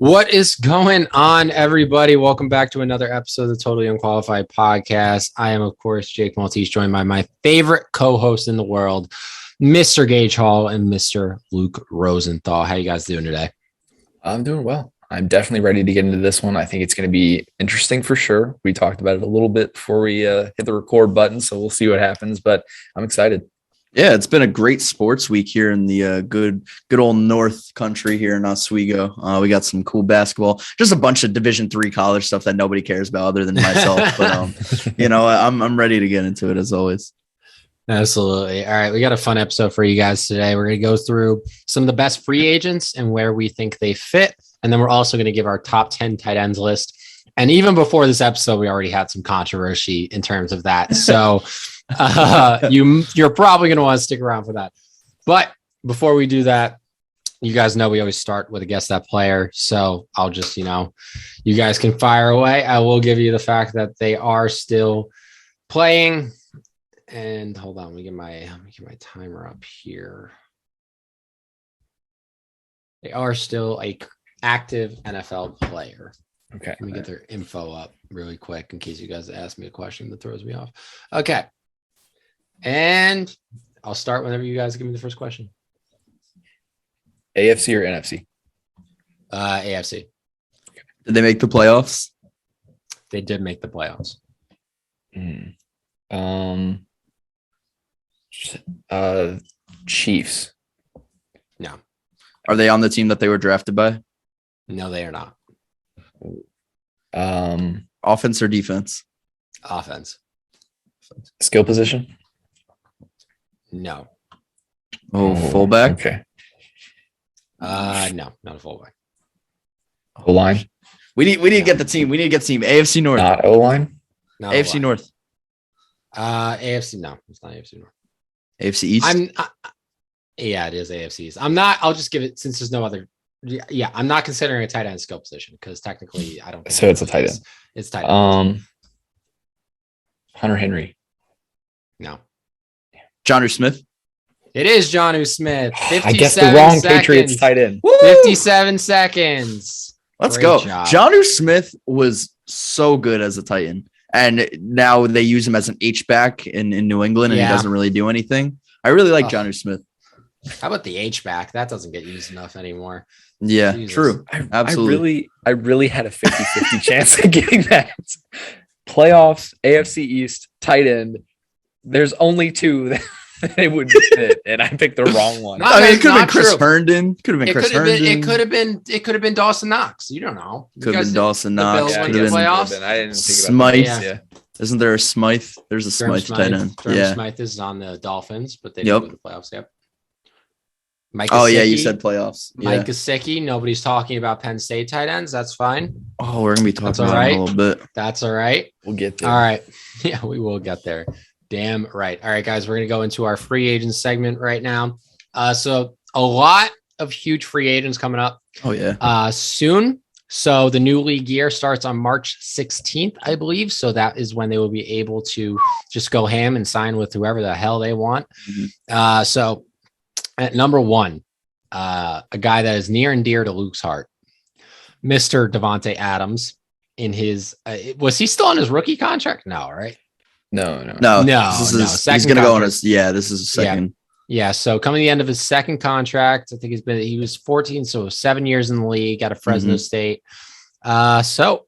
What is going on, everybody? Welcome back to another episode of the Totally Unqualified podcast. I am, of course, Jake Maltese, joined by my favorite co-host in the world, Mr. Gage Hall and Mr. Luke Rosenthal. How you guys doing today? I'm doing well. I'm definitely ready to get into this one. I think it's going to be interesting for sure. We talked about it a little bit before we hit the record button, so we'll see what happens, but I'm excited. Yeah, it's been a great sports week here in the good old North Country here in Oswego. We got some cool basketball, just a bunch of Division III college stuff that nobody cares about other than myself. But I'm ready to get into it as always. Absolutely. All right, we got a fun episode for you guys today. We're going to go through some of the best free agents and where we think they fit, and then we're also going to give our top 10 tight ends list. And even before this episode, we already had some controversy in terms of that. So you're probably going to want to stick around for that. But before we do that, you guys know we always start with a guess that player. So I'll just, you guys can fire away. I will give you the fact that they are still playing. And hold on, let me get my timer up here. They are still a active NFL player. Okay. Let me get their info up really quick in case you guys ask me a question that throws me off. Okay. And I'll start whenever you guys give me the first question. AFC or NFC? AFC. Did they make the playoffs? They did make the playoffs. Chiefs. No. Are they on the team that they were drafted by? No, they are not. Offense or defense? Offense. Skill position? No. Fullback? Okay. No, not a fullback. O-line? We need to get the team. We need to get the team. AFC North. Not O-line? Not AFC O-line. North. AFC. No, it's not AFC North. AFC East. Yeah, it is AFC East. I'll just give it since there's no other. Yeah, I'm not considering a tight end skill position because technically I don't think So it's a tight end. It's tight end. Hunter Henry. No. Jonnu Smith. It is Jonnu Smith. I guessed the wrong Patriots tight end. 57 seconds. Let's Great go. job. Jonnu Smith was so good as a Titan. And now they use him as an H-back in New England, and he doesn't really do anything. I really like Jonnu Smith. How about the H-back? That doesn't get used enough anymore. Yeah, Jesus. true. Absolutely. I really had a 50-50 chance of getting that. Playoffs, AFC East, tight end. There's only two that it would fit, and I picked the wrong one. It could have been Chris Herndon. It could have been Dawson Knox. You don't know. Could have been Dawson Knox. Could have been playoffs. I didn't think about Smythe. that. Yeah. Isn't there a Smythe? There's a Smythe tight end. Yeah. Smythe is on the Dolphins, but they didn't go to the playoffs. Yep. Mike Kasichi, you said playoffs. Mike Kasichi. Nobody's talking about Penn State tight ends. That's fine. Oh, we're gonna be talking about it a little bit. That's all right. We'll get there. All right. Yeah, we will get there. Damn right. All right, guys, we're going to go into our free agent segment right now. So a lot of huge free agents coming up. Oh, yeah. Soon. So the new league year starts on March 16th, I believe. So that is when they will be able to just go ham and sign with whoever the hell they want. Mm-hmm. So at number one, a guy that is near and dear to Luke's heart, Mr. Davante Adams. In his, was he still on his rookie contract? No, right? No. He's going to go on his. Yeah, this is his second. Yeah. So coming to the end of his second contract, I think he was 14, so 7 years in the league out of Fresno State. So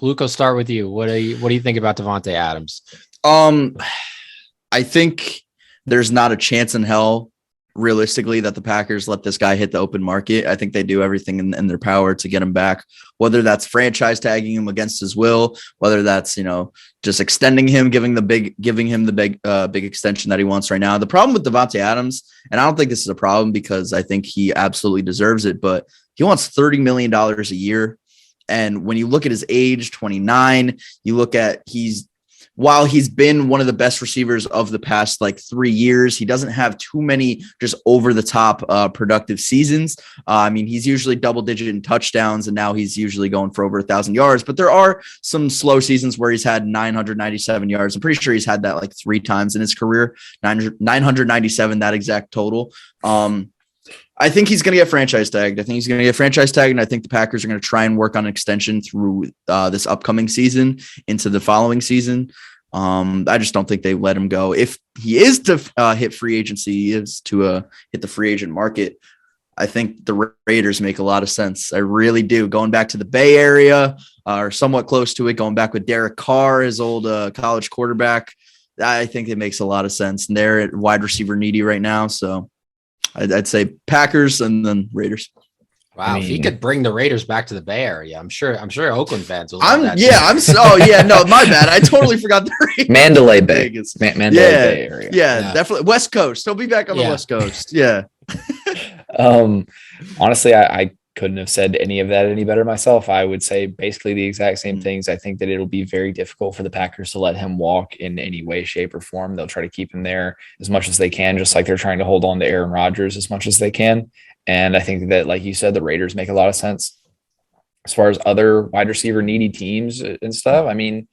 Luke, I'll start with you. What do you think about Davante Adams? I think there's not a chance in hell, realistically, that the Packers let this guy hit the open market. I think they do everything in their power to get him back, whether that's franchise tagging him against his will, whether that's, just extending him, giving him the big extension that he wants right now. The problem with Davante Adams, and I don't think this is a problem because I think he absolutely deserves it, but he wants $30 million a year. And when you look at his age, 29, you look at while he's been one of the best receivers of the past 3 years, he doesn't have too many just over the top productive seasons. He's usually double digit in touchdowns, and now he's usually going for over 1,000 yards. But there are some slow seasons where he's had 997 yards. I'm pretty sure he's had that 3 times in his career, 997, that exact total. I think he's going to get franchise tagged. And I think the Packers are going to try and work on an extension through this upcoming season into the following season. I just don't think they let him go. If he is to hit free agency, he is to hit the free agent market. I think the Raiders make a lot of sense. I really do. Going back to the Bay Area or somewhat close to it, going back with Derek Carr, his old college quarterback, I think it makes a lot of sense. And they're at wide receiver needy right now. So I'd say Packers and then Raiders. Wow, if he could bring the Raiders back to the Bay Area, I'm sure Oakland fans will. No, my bad. I totally forgot the Raiders. Mandalay Bay. Mandalay Bay area. Yeah, definitely West Coast. He'll be back on the West Coast. Yeah. Honestly, I couldn't have said any of that any better myself. I would say basically the exact same things. I think that it'll be very difficult for the Packers to let him walk in any way, shape, or form. They'll try to keep him there as much as they can, just like they're trying to hold on to Aaron Rodgers as much as they can. And I think that, like you said, the Raiders make a lot of sense. As far as other wide receiver needy teams and stuff, I mean,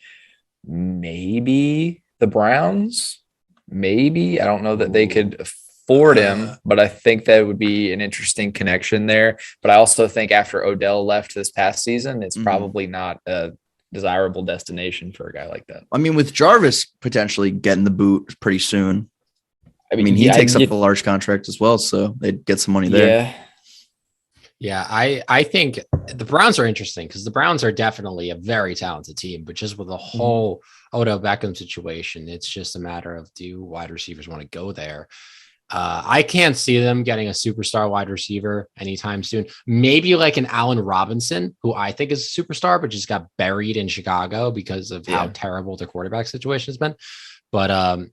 maybe the Browns, maybe. I don't know that they could afford him, but I think that would be an interesting connection there. But I also think after Odell left this past season, it's probably not a desirable destination for a guy like that. I mean, with Jarvis potentially getting the boot pretty soon. I mean, he takes up a large contract as well, so they'd get some money there. Yeah, I think the Browns are interesting because the Browns are definitely a very talented team, but just with the whole Odell Beckham situation, it's just a matter of do wide receivers want to go there? I can't see them getting a superstar wide receiver anytime soon. Maybe like an Allen Robinson, who I think is a superstar, but just got buried in Chicago because of how terrible their quarterback situation has been. But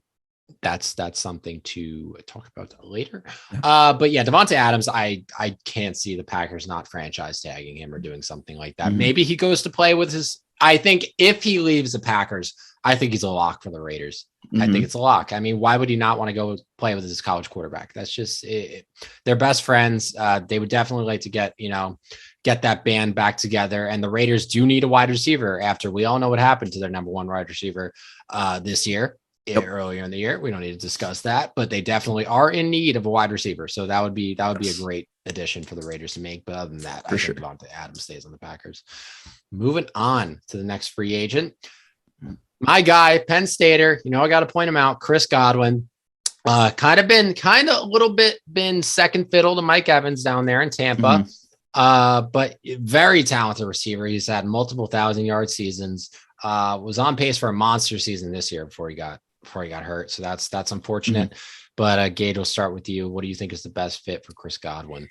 that's something to talk about later. But yeah, Davante Adams, I can't see the Packers not franchise tagging him or doing something like that. Maybe he goes to play with his. I think if he leaves the Packers, I think he's a lock for the Raiders. I think it's a lock. I mean, why would he not want to go play with his college quarterback? That's just it. They're best friends. They would definitely like to get that band back together. And the Raiders do need a wide receiver after we all know what happened to their number one wide receiver this year. Earlier in the year. We don't need to discuss that, but they definitely are in need of a wide receiver. So that would be a great addition for the Raiders to make. But other than that, I think Davante Adams stays on the Packers. Moving on to the next free agent. My guy, Penn Stater, I got to point him out. Chris Godwin, kind of a little bit been second fiddle to Mike Evans down there in Tampa. But very talented receiver. He's had multiple 1,000-yard seasons. Was on pace for a monster season this year before he got hurt. So that's unfortunate. But Gage, we'll start with you. What do you think is the best fit for Chris Godwin?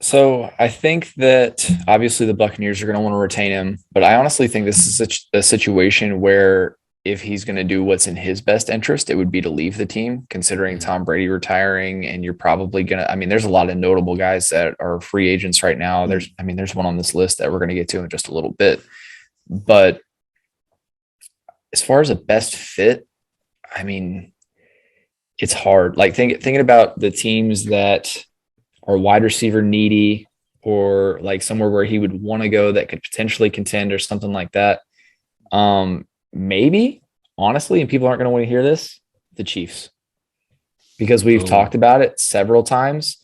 So I think that obviously the Buccaneers are going to want to retain him, but I honestly think this is a situation where if he's going to do what's in his best interest, it would be to leave the team, considering Tom Brady retiring. And you're probably going to, there's a lot of notable guys that are free agents right now. There's one on this list that we're going to get to in just a little bit. But as far as a best fit, it's hard. Like thinking about the teams that are wide receiver needy or like somewhere where he would want to go that could potentially contend or something like that. Maybe, honestly, and people aren't going to want to hear this, the Chiefs. Because we've talked about it several times.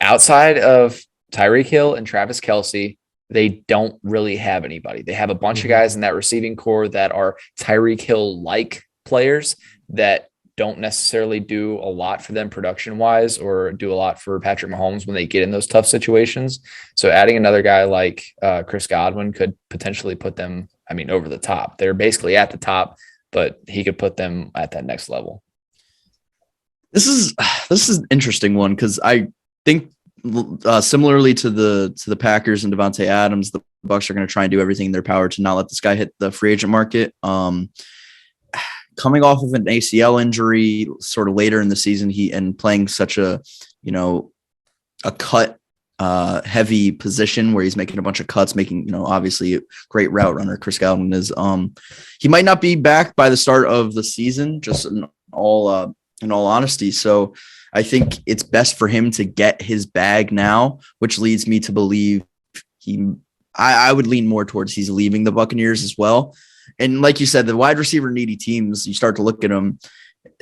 Outside of Tyreek Hill and Travis Kelsey, they don't really have anybody. They have a bunch of guys in that receiving core that are Tyreek Hill-like players that don't necessarily do a lot for them production-wise or do a lot for Patrick Mahomes when they get in those tough situations. So adding another guy like Chris Godwin could potentially put them, over the top. They're basically at the top, but he could put them at that next level. This is an interesting one because I think similarly to the Packers and Davante Adams, the Bucs are going to try and do everything in their power to not let this guy hit the free agent market. Coming off of an ACL injury sort of later in the season, and playing such a cut heavy position where he's making a bunch of cuts, making, obviously a great route runner. Chris Godwin is, he might not be back by the start of the season, just in all honesty. So I think it's best for him to get his bag now, which leads me to believe I would lean more towards he's leaving the Buccaneers as well. And like you said, the wide receiver needy teams, you start to look at them.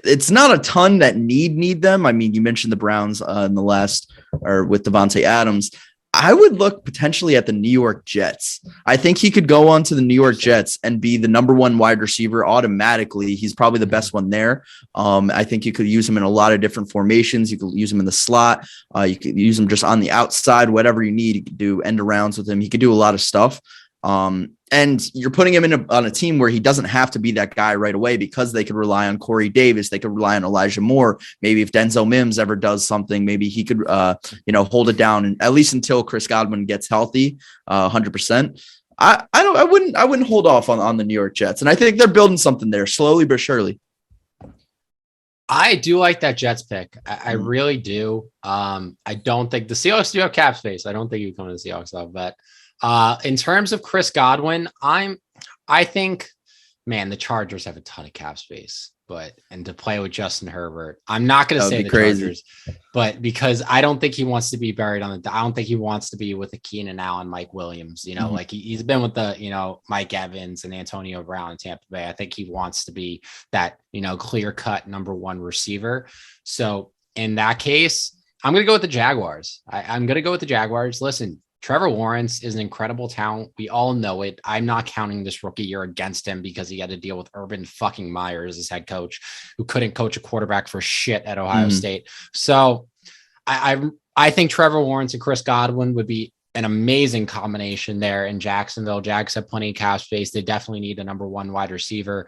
it's not a ton that need them. I mean, you mentioned the Browns in the last, or with Davante Adams. I would look potentially at the New York Jets. I think he could go on to the New York Jets and be the number one wide receiver automatically. He's probably the best one there. I think you could use him in a lot of different formations. You could use him in the slot. You could use him just on the outside, whatever you need. You could do end arounds with him. He could do a lot of stuff. And you're putting him on a team where he doesn't have to be that guy right away, because they could rely on Corey Davis. They could rely on Elijah Moore. Maybe if Denzel Mims ever does something, maybe he could, hold it down, and at least until Chris Godwin gets healthy, 100%. I wouldn't hold off on the New York Jets. And I think they're building something there slowly but surely. I do like that Jets pick. I really do. I don't think the Seahawks do have cap space. I don't think you come to the Seahawks off that. In terms of Chris Godwin, I think, man, the Chargers have a ton of cap space, and to play with Justin Herbert, I'm not going to say the crazy. Chargers, but because I don't think he wants to be buried I don't think he wants to be with the Keenan Allen, Mike Williams, like he's been with the, Mike Evans and Antonio Brown in Tampa Bay. I think he wants to be that, clear cut number one receiver. So in that case, I'm going to go with the Jaguars. I'm going to go with the Jaguars. Listen, Trevor Lawrence is an incredible talent. We all know it. I'm not counting this rookie year against him because he had to deal with Urban fucking Meyer as his head coach, who couldn't coach a quarterback for shit at Ohio State. So I think Trevor Lawrence and Chris Godwin would be an amazing combination there in Jacksonville. Jags have plenty of cap space. They definitely need a number one wide receiver.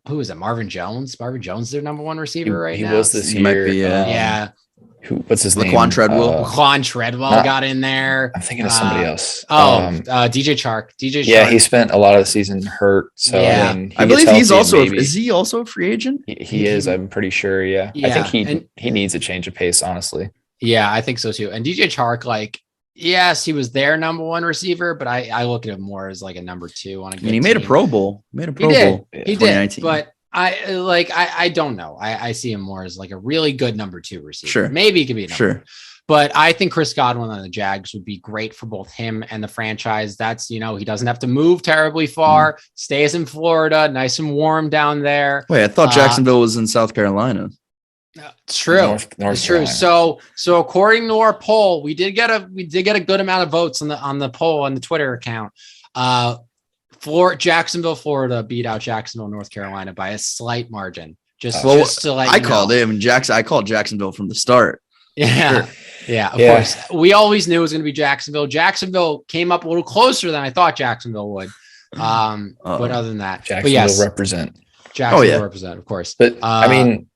Who is it? Marvin Jones? Marvin Jones is their number one receiver right now? He was this year. Yeah. What's his name? Laquan Treadwell. Laquan Treadwell got in there. I'm thinking of somebody else. DJ Chark. Yeah, he spent a lot of the season hurt. So yeah. I believe he's also. Is he also a free agent? He is. I'm pretty sure. Yeah. I think he needs a change of pace. Honestly. Yeah, I think so too. And DJ Chark, yes, he was their number one receiver, but I look at him more as like a number two on a good he made a Pro Bowl. He did, but I don't know. I see him more as like a really good number two receiver. Sure. Maybe he could be a number. Sure. But I think Chris Godwin on the Jags would be great for both him and the franchise. That's, he doesn't have to move terribly far, stays in Florida, nice and warm down there. Wait, I thought Jacksonville was in South Carolina. It's true. North it's true. So according to our poll, we did get a good amount of votes on the poll on the Twitter account. Jacksonville, Florida beat out Jacksonville, North Carolina by a slight margin. Just to let I called him Jackson. I called Jacksonville from the start. Yeah. Sure. Yeah. Of course. We always knew it was going to be Jacksonville. Jacksonville came up a little closer than I thought Jacksonville would. But other than that, Jacksonville represent. Jacksonville represent, of course. But I mean,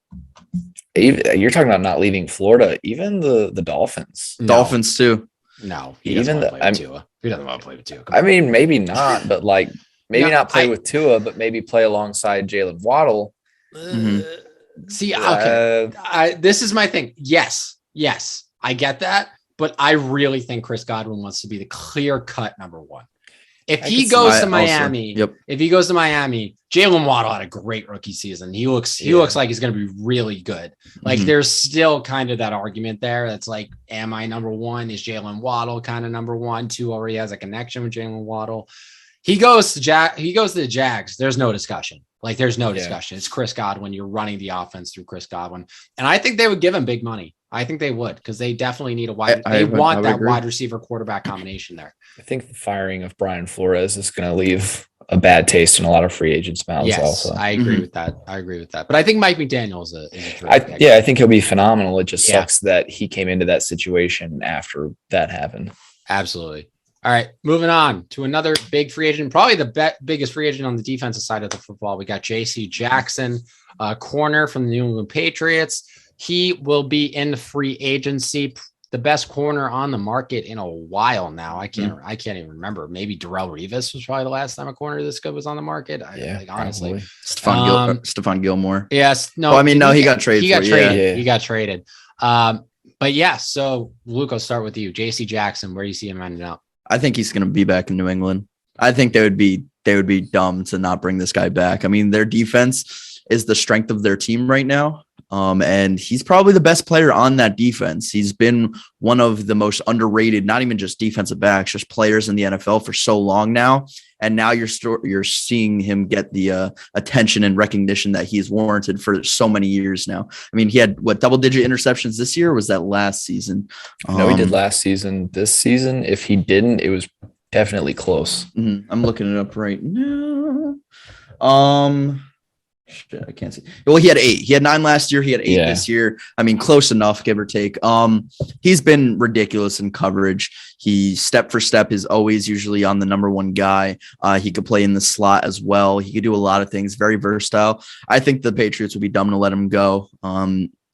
you're talking about not leaving Florida. Even the Dolphins. Dolphins too. No, he doesn't want to play with Tua. He doesn't want to play with Tua. I mean, maybe not, but not play with Tua, but maybe play alongside Jalen Waddle. See, okay. This is my thing. Yes, I get that, but I really think Chris Godwin wants to be the clear-cut number one. If he goes to Miami, Jalen Waddle had a great rookie season. He looks like he's going to be really good. There's still kind of that argument there. That's like, am I number one? Is Jalen Waddle kind of number one? Two already has a connection with Jalen Waddle. He goes to the Jags. There's no discussion. There's no discussion. It's Chris Godwin. You're running the offense through Chris Godwin. And I think they would give him big money. I think they would, because they definitely need a wide. They want that wide receiver quarterback combination there. I think the firing of Brian Flores is going to leave a bad taste in a lot of free agents' mouths. Yes, also, I agree with that. But I think Mike McDaniel is a terrific pick. I think he'll be phenomenal. It just sucks that he came into that situation after that happened. Absolutely. All right, moving on to another big free agent, probably the biggest free agent on the defensive side of the football. We got J.C. Jackson, corner from the New England Patriots. He will be in free agency, the best corner on the market in a while now. I can't even remember. Maybe Darrelle Revis was probably the last time a corner this good was on the market. Honestly, Stephon Gilmore. Yes, no. Well, he got traded. He got traded. Yeah. He got traded. But yeah. So Luke, I'll start with you. J.C. Jackson, where do you see him ending up? I think he's going to be back in New England. I think they would be dumb to not bring this guy back. I mean, their defense is the strength of their team right now. And he's probably the best player on that defense. He's been one of the most underrated, not even just defensive backs, just players in the NFL for so long now. And now you're seeing him get the attention and recognition that he's warranted for so many years now. I mean, he had double-digit interceptions this year? Or was that last season? No, he did last season. This season, if he didn't, it was definitely close. I'm looking it up right now. Shit, I can't see. Well, he had 8. He had 9 last year. He had 8 this year. I mean, close enough, give or take. He's been ridiculous in coverage. He step for step is always usually on the number one guy. He could play in the slot as well. He could do a lot of things. Very versatile. I think the Patriots would be dumb to let him go.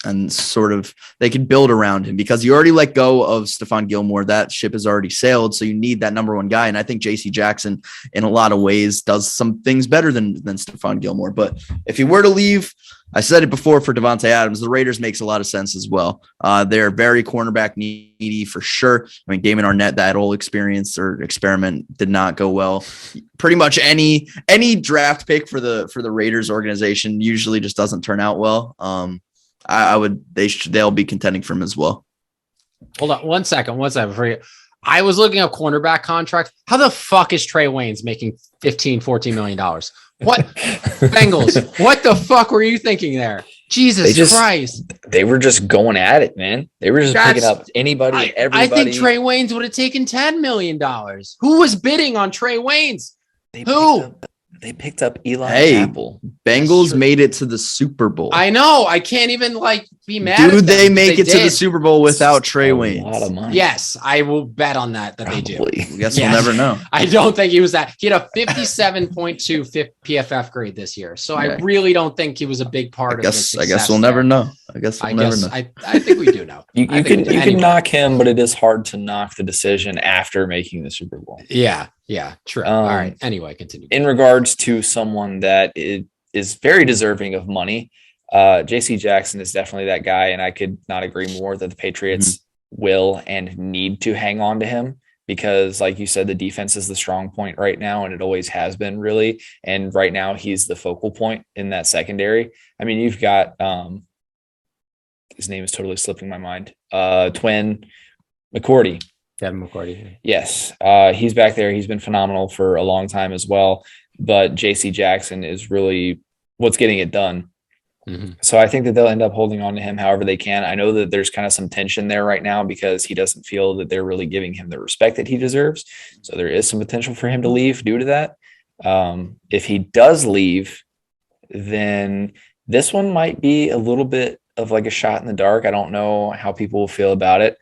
And sort of they can build around him because you already let go of Stephon Gilmore. That ship has already sailed. So you need that number one guy. And I think JC Jackson in a lot of ways does some things better than Stephon Gilmore. But if he were to leave, I said it before for Davante Adams, the Raiders makes a lot of sense as well. They're very cornerback needy for sure. I mean, Damon Arnett, that whole experience or experiment did not go well. Pretty much any draft pick for the Raiders organization usually just doesn't turn out well. They'll be contending for him as well. Hold on one second before you. I was looking up cornerback contracts. How the fuck is Trey Waynes making $14 million? What Bengals? What the fuck were you thinking there? Jesus Christ. They were just going at it, man. They were just picking up anybody and everybody. I think Trey Waynes would have taken $10 million. Who was bidding on Trey Waynes? They picked up Eli Apple. Bengals made it to the Super Bowl. I know. I can't even be mad at them. Do they make it to the Super Bowl without Trey Waynes? A lot of money. Yes, I will bet on that they do. I guess we'll never know. I don't think he was that. He had a 57.2 PFF grade this year. So I really don't think he was a big part of the success. I guess we'll never know. I think we do know. You can knock him, but it is hard to knock the decision after making the Super Bowl. Yeah, true. All right. Anyway, continue. In regards to someone that is very deserving of money, JC Jackson is definitely that guy, and I could not agree more that the Patriots will and need to hang on to him because, like you said, the defense is the strong point right now, and it always has been really. And right now, he's the focal point in that secondary. I mean, you've got his name is totally slipping my mind. Twin McCourty. Devin Mccarty. Yes. He's back there. He's been phenomenal for a long time as well. But JC Jackson is really what's getting it done. Mm-hmm. So I think that they'll end up holding on to him however they can. I know that there's kind of some tension there right now because he doesn't feel that they're really giving him the respect that he deserves. So there is some potential for him to leave due to that. If he does leave, then this one might be a little bit of like a shot in the dark. I don't know how people will feel about it.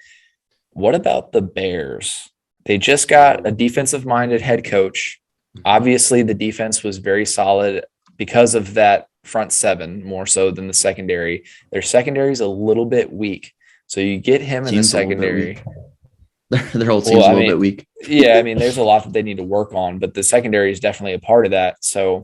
What about the Bears? They just got a defensive-minded head coach. Obviously, the defense was very solid because of that front seven, more so than the secondary. Their secondary is a little bit weak. So you get him in the secondary. Their whole team's a little bit weak. Yeah, I mean, there's a lot that they need to work on, but the secondary is definitely a part of that. So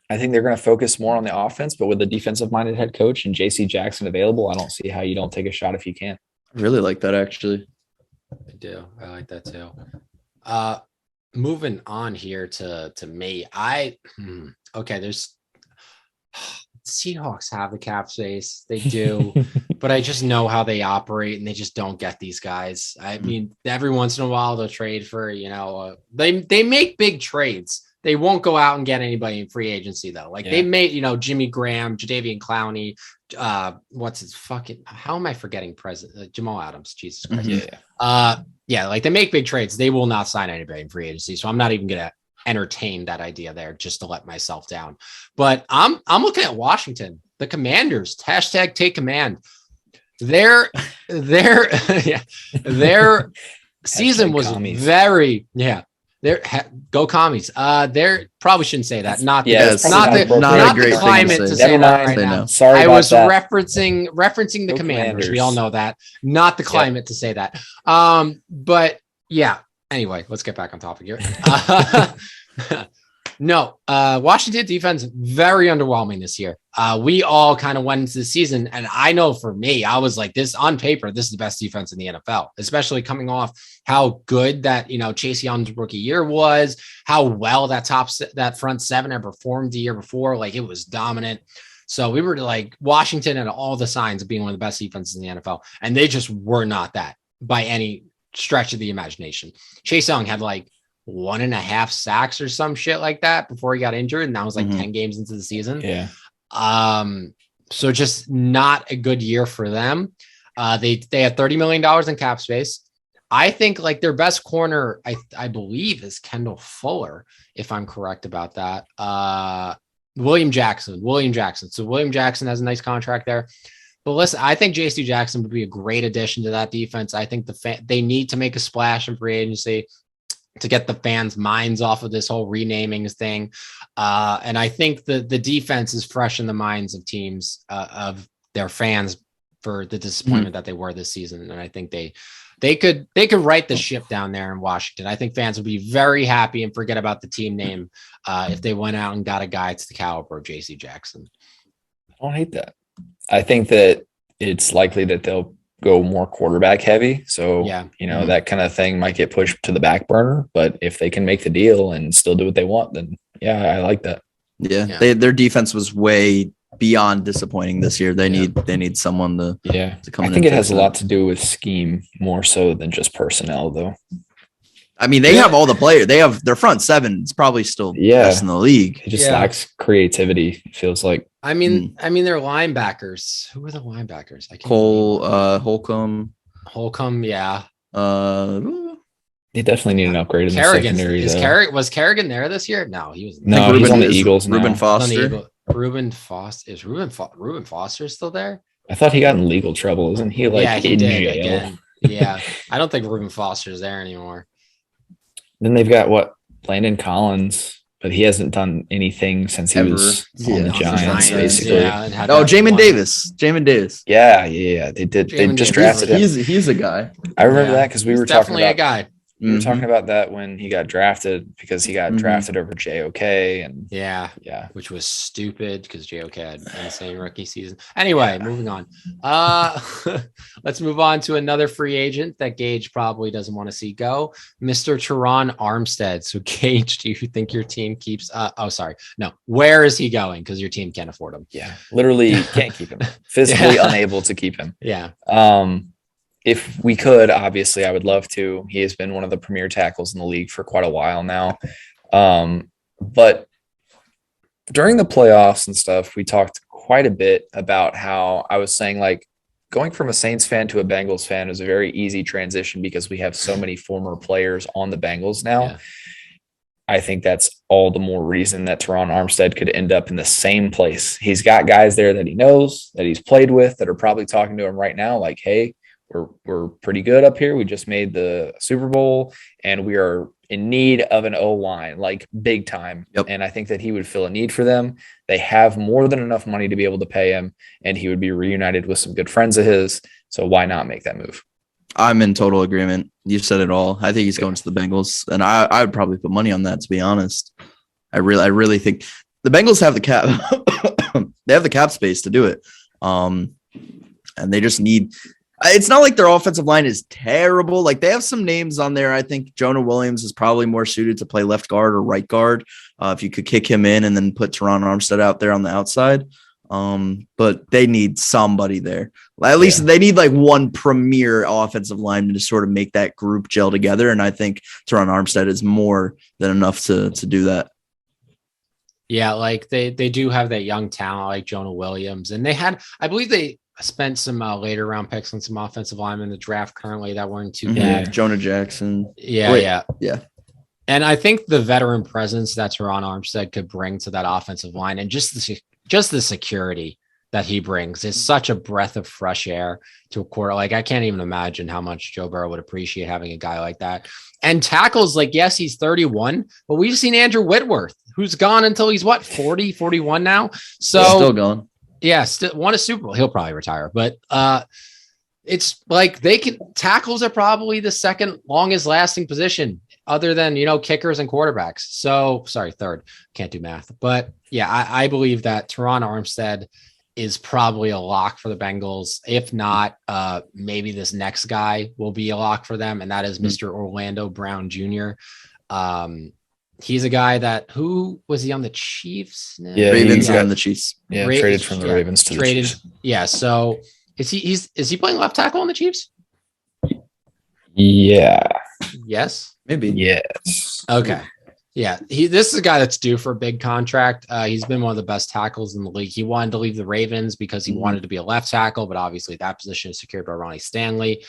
I think they're going to focus more on the offense, but with a defensive-minded head coach and JC Jackson available, I don't see how you don't take a shot if you can. I really like that, actually. I do. I like that too. Moving on here to me. There's Seahawks have the cap space. They do, but I just know how they operate and they just don't get these guys. I mean, every once in a while they'll trade for, they make big trades. They won't go out and get anybody in free agency though. They made, Jimmy Graham, Jadeveon Clowney, how am I forgetting Jamal Adams? Jesus Christ. They make big trades. They will not sign anybody in free agency. So I'm not even going to entertain that idea there just to let myself down. But I'm looking at Washington, the Commanders, hashtag take command. Their season was commies. Go commies. They probably shouldn't say that. Not the climate to say that right now. Sorry, I was referencing the Commanders. We all know that. Not the climate to say that. But yeah. Anyway, let's get back on topic here. No, Washington defense, very underwhelming this year. We all kind of went into the season, and I know for me, I was like, this on paper, this is the best defense in the NFL, especially coming off how good that, Chase Young's rookie year was, how well that front seven had performed the year before. Like, it was dominant. So we were like, Washington had all the signs of being one of the best defenses in the NFL, and they just were not that by any stretch of the imagination. Chase Young had like 1.5 sacks or some shit like that before he got injured, and that was like 10 games into the season. Yeah. So just not a good year for them. They have $30 million in cap space. I think like their best corner, I believe, is Kendall Fuller, if I'm correct about that. William Jackson. So William Jackson has a nice contract there. But listen, I think J.C. Jackson would be a great addition to that defense. I think they need to make a splash in free agency to get the fans' minds off of this whole renaming thing. And I think the defense is fresh in the minds of teams, of their fans, for the disappointment that they were this season. And I think they could write the ship down there in Washington. I think fans would be very happy and forget about the team name if they went out and got a guy to the caliber of J.C. Jackson. I don't hate that. I think that it's likely that they'll go more quarterback heavy. So, that kind of thing might get pushed to the back burner. But if they can make the deal and still do what they want, then I like that. Yeah. Their defense was way beyond disappointing this year. They need someone to come in. I think it has a lot to do with scheme more so than just personnel, though. I mean, they have all the players. They have their front seven. It's probably still best in the league. It just lacks creativity. It feels like. I mean, they're linebackers. Who are the linebackers? Holcomb. Yeah. They definitely need an upgrade in the secondary. Was Kerrigan there this year? No, he was. No, he's on the Eagles now. Reuben Foster. Reuben Foster. Is Reuben Foster still there? I thought he got in legal trouble. Isn't he in jail? Again. Yeah. I don't think Reuben Foster's there anymore. Then they've got Landon Collins, but he hasn't done anything since he was on the Giants, basically. Jamin Davis. Yeah. They did. They just drafted him. He's a guy. I remember that because we were talking about a guy. We were talking about that when he got drafted, because he got drafted over JOK, and which was stupid because JOK had an insane rookie season. Anyway, moving on. Let's move on to another free agent that Gage probably doesn't want to see go, Mr. Teron Armstead. So Gage, do you think your team keeps? Where is he going? Because your team can't afford him. Yeah, literally can't keep him. Physically unable to keep him. Yeah. If we could, obviously, I would love to. He has been one of the premier tackles in the league for quite a while now. But during the playoffs and stuff, we talked quite a bit about how I was saying, like, going from a Saints fan to a Bengals fan is a very easy transition because we have so many former players on the Bengals now. Yeah. I think that's all the more reason that Teron Armstead could end up in the same place. He's got guys there that he knows, that he's played with, that are probably talking to him right now, like, hey, we're pretty good up here. We just made the Super Bowl and we are in need of an O-line, like big time. Yep. And I think that he would fill a need for them. They have more than enough money to be able to pay him, and he would be reunited with some good friends of his. So why not make that move? I'm in total agreement. You said it all. I think he's going to the Bengals, and I would probably put money on that, to be honest. I really think the Bengals have the cap. They have the cap space to do it. And they just need – it's not like their offensive line is terrible. Like, they have some names on there. I think Jonah Williams is probably more suited to play left guard or right guard. If you could kick him in and then put Teron Armstead out there on the outside. But they need somebody there. At least they need like one premier offensive lineman to sort of make that group gel together. And I think Teron Armstead is more than enough to do that. Yeah, like they do have that young talent like Jonah Williams. And I believe they spent some later round picks on some offensive linemen in the draft currently that weren't too bad. Jonah Jackson. Yeah. And I think the veteran presence that Teron Armstead could bring to that offensive line, and just the security that he brings, is such a breath of fresh air to a quarter. Like, I can't even imagine how much Joe Burrow would appreciate having a guy like that. And tackles, like, yes, he's 31, but we've seen Andrew Whitworth, who's gone until he's 40, 41 now. So still gone. Yeah, still won a Super Bowl. He'll probably retire, but it's like tackles are probably the second longest lasting position other than, kickers and quarterbacks. So sorry, third, can't do math, but yeah, I believe that Teron Armstead is probably a lock for the Bengals. If not, maybe this next guy will be a lock for them. And that is Mr. Orlando Brown Jr. He's a guy who was he on the Chiefs? Yeah, Ravens and the Chiefs. Yeah, traded from the Ravens to the Chiefs. Yeah. So is he playing left tackle on the Chiefs? Yeah. Yes. Maybe. Yes. Okay. Yeah. This is a guy that's due for a big contract. He's been one of the best tackles in the league. He wanted to leave the Ravens because he wanted to be a left tackle, but obviously that position is secured by Ronnie Stanley.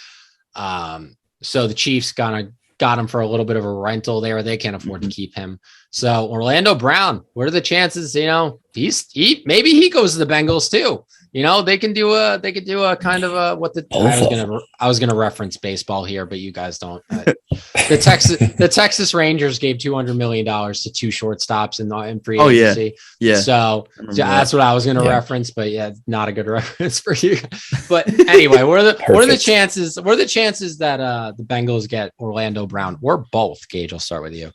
So the Chiefs got him for a little bit of a rental there. They can't afford to keep him. So Orlando Brown, what are the chances? Maybe he goes to the Bengals too. They can do a kind of a I was gonna reference baseball here, but you guys don't. The Texas Rangers gave $200 million to two shortstops in free agency. Yeah. So that's what I was gonna reference, but yeah, not a good reference for you. But anyway, what are the chances? What are the chances that the Bengals get Orlando Brown or both? Gage, I'll start with you.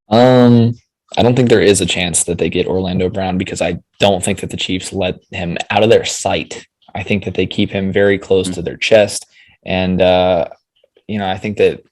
I don't think there is a chance that they get Orlando Brown because I don't think that the Chiefs let him out of their sight. I think that they keep him very close to their chest. And, I think that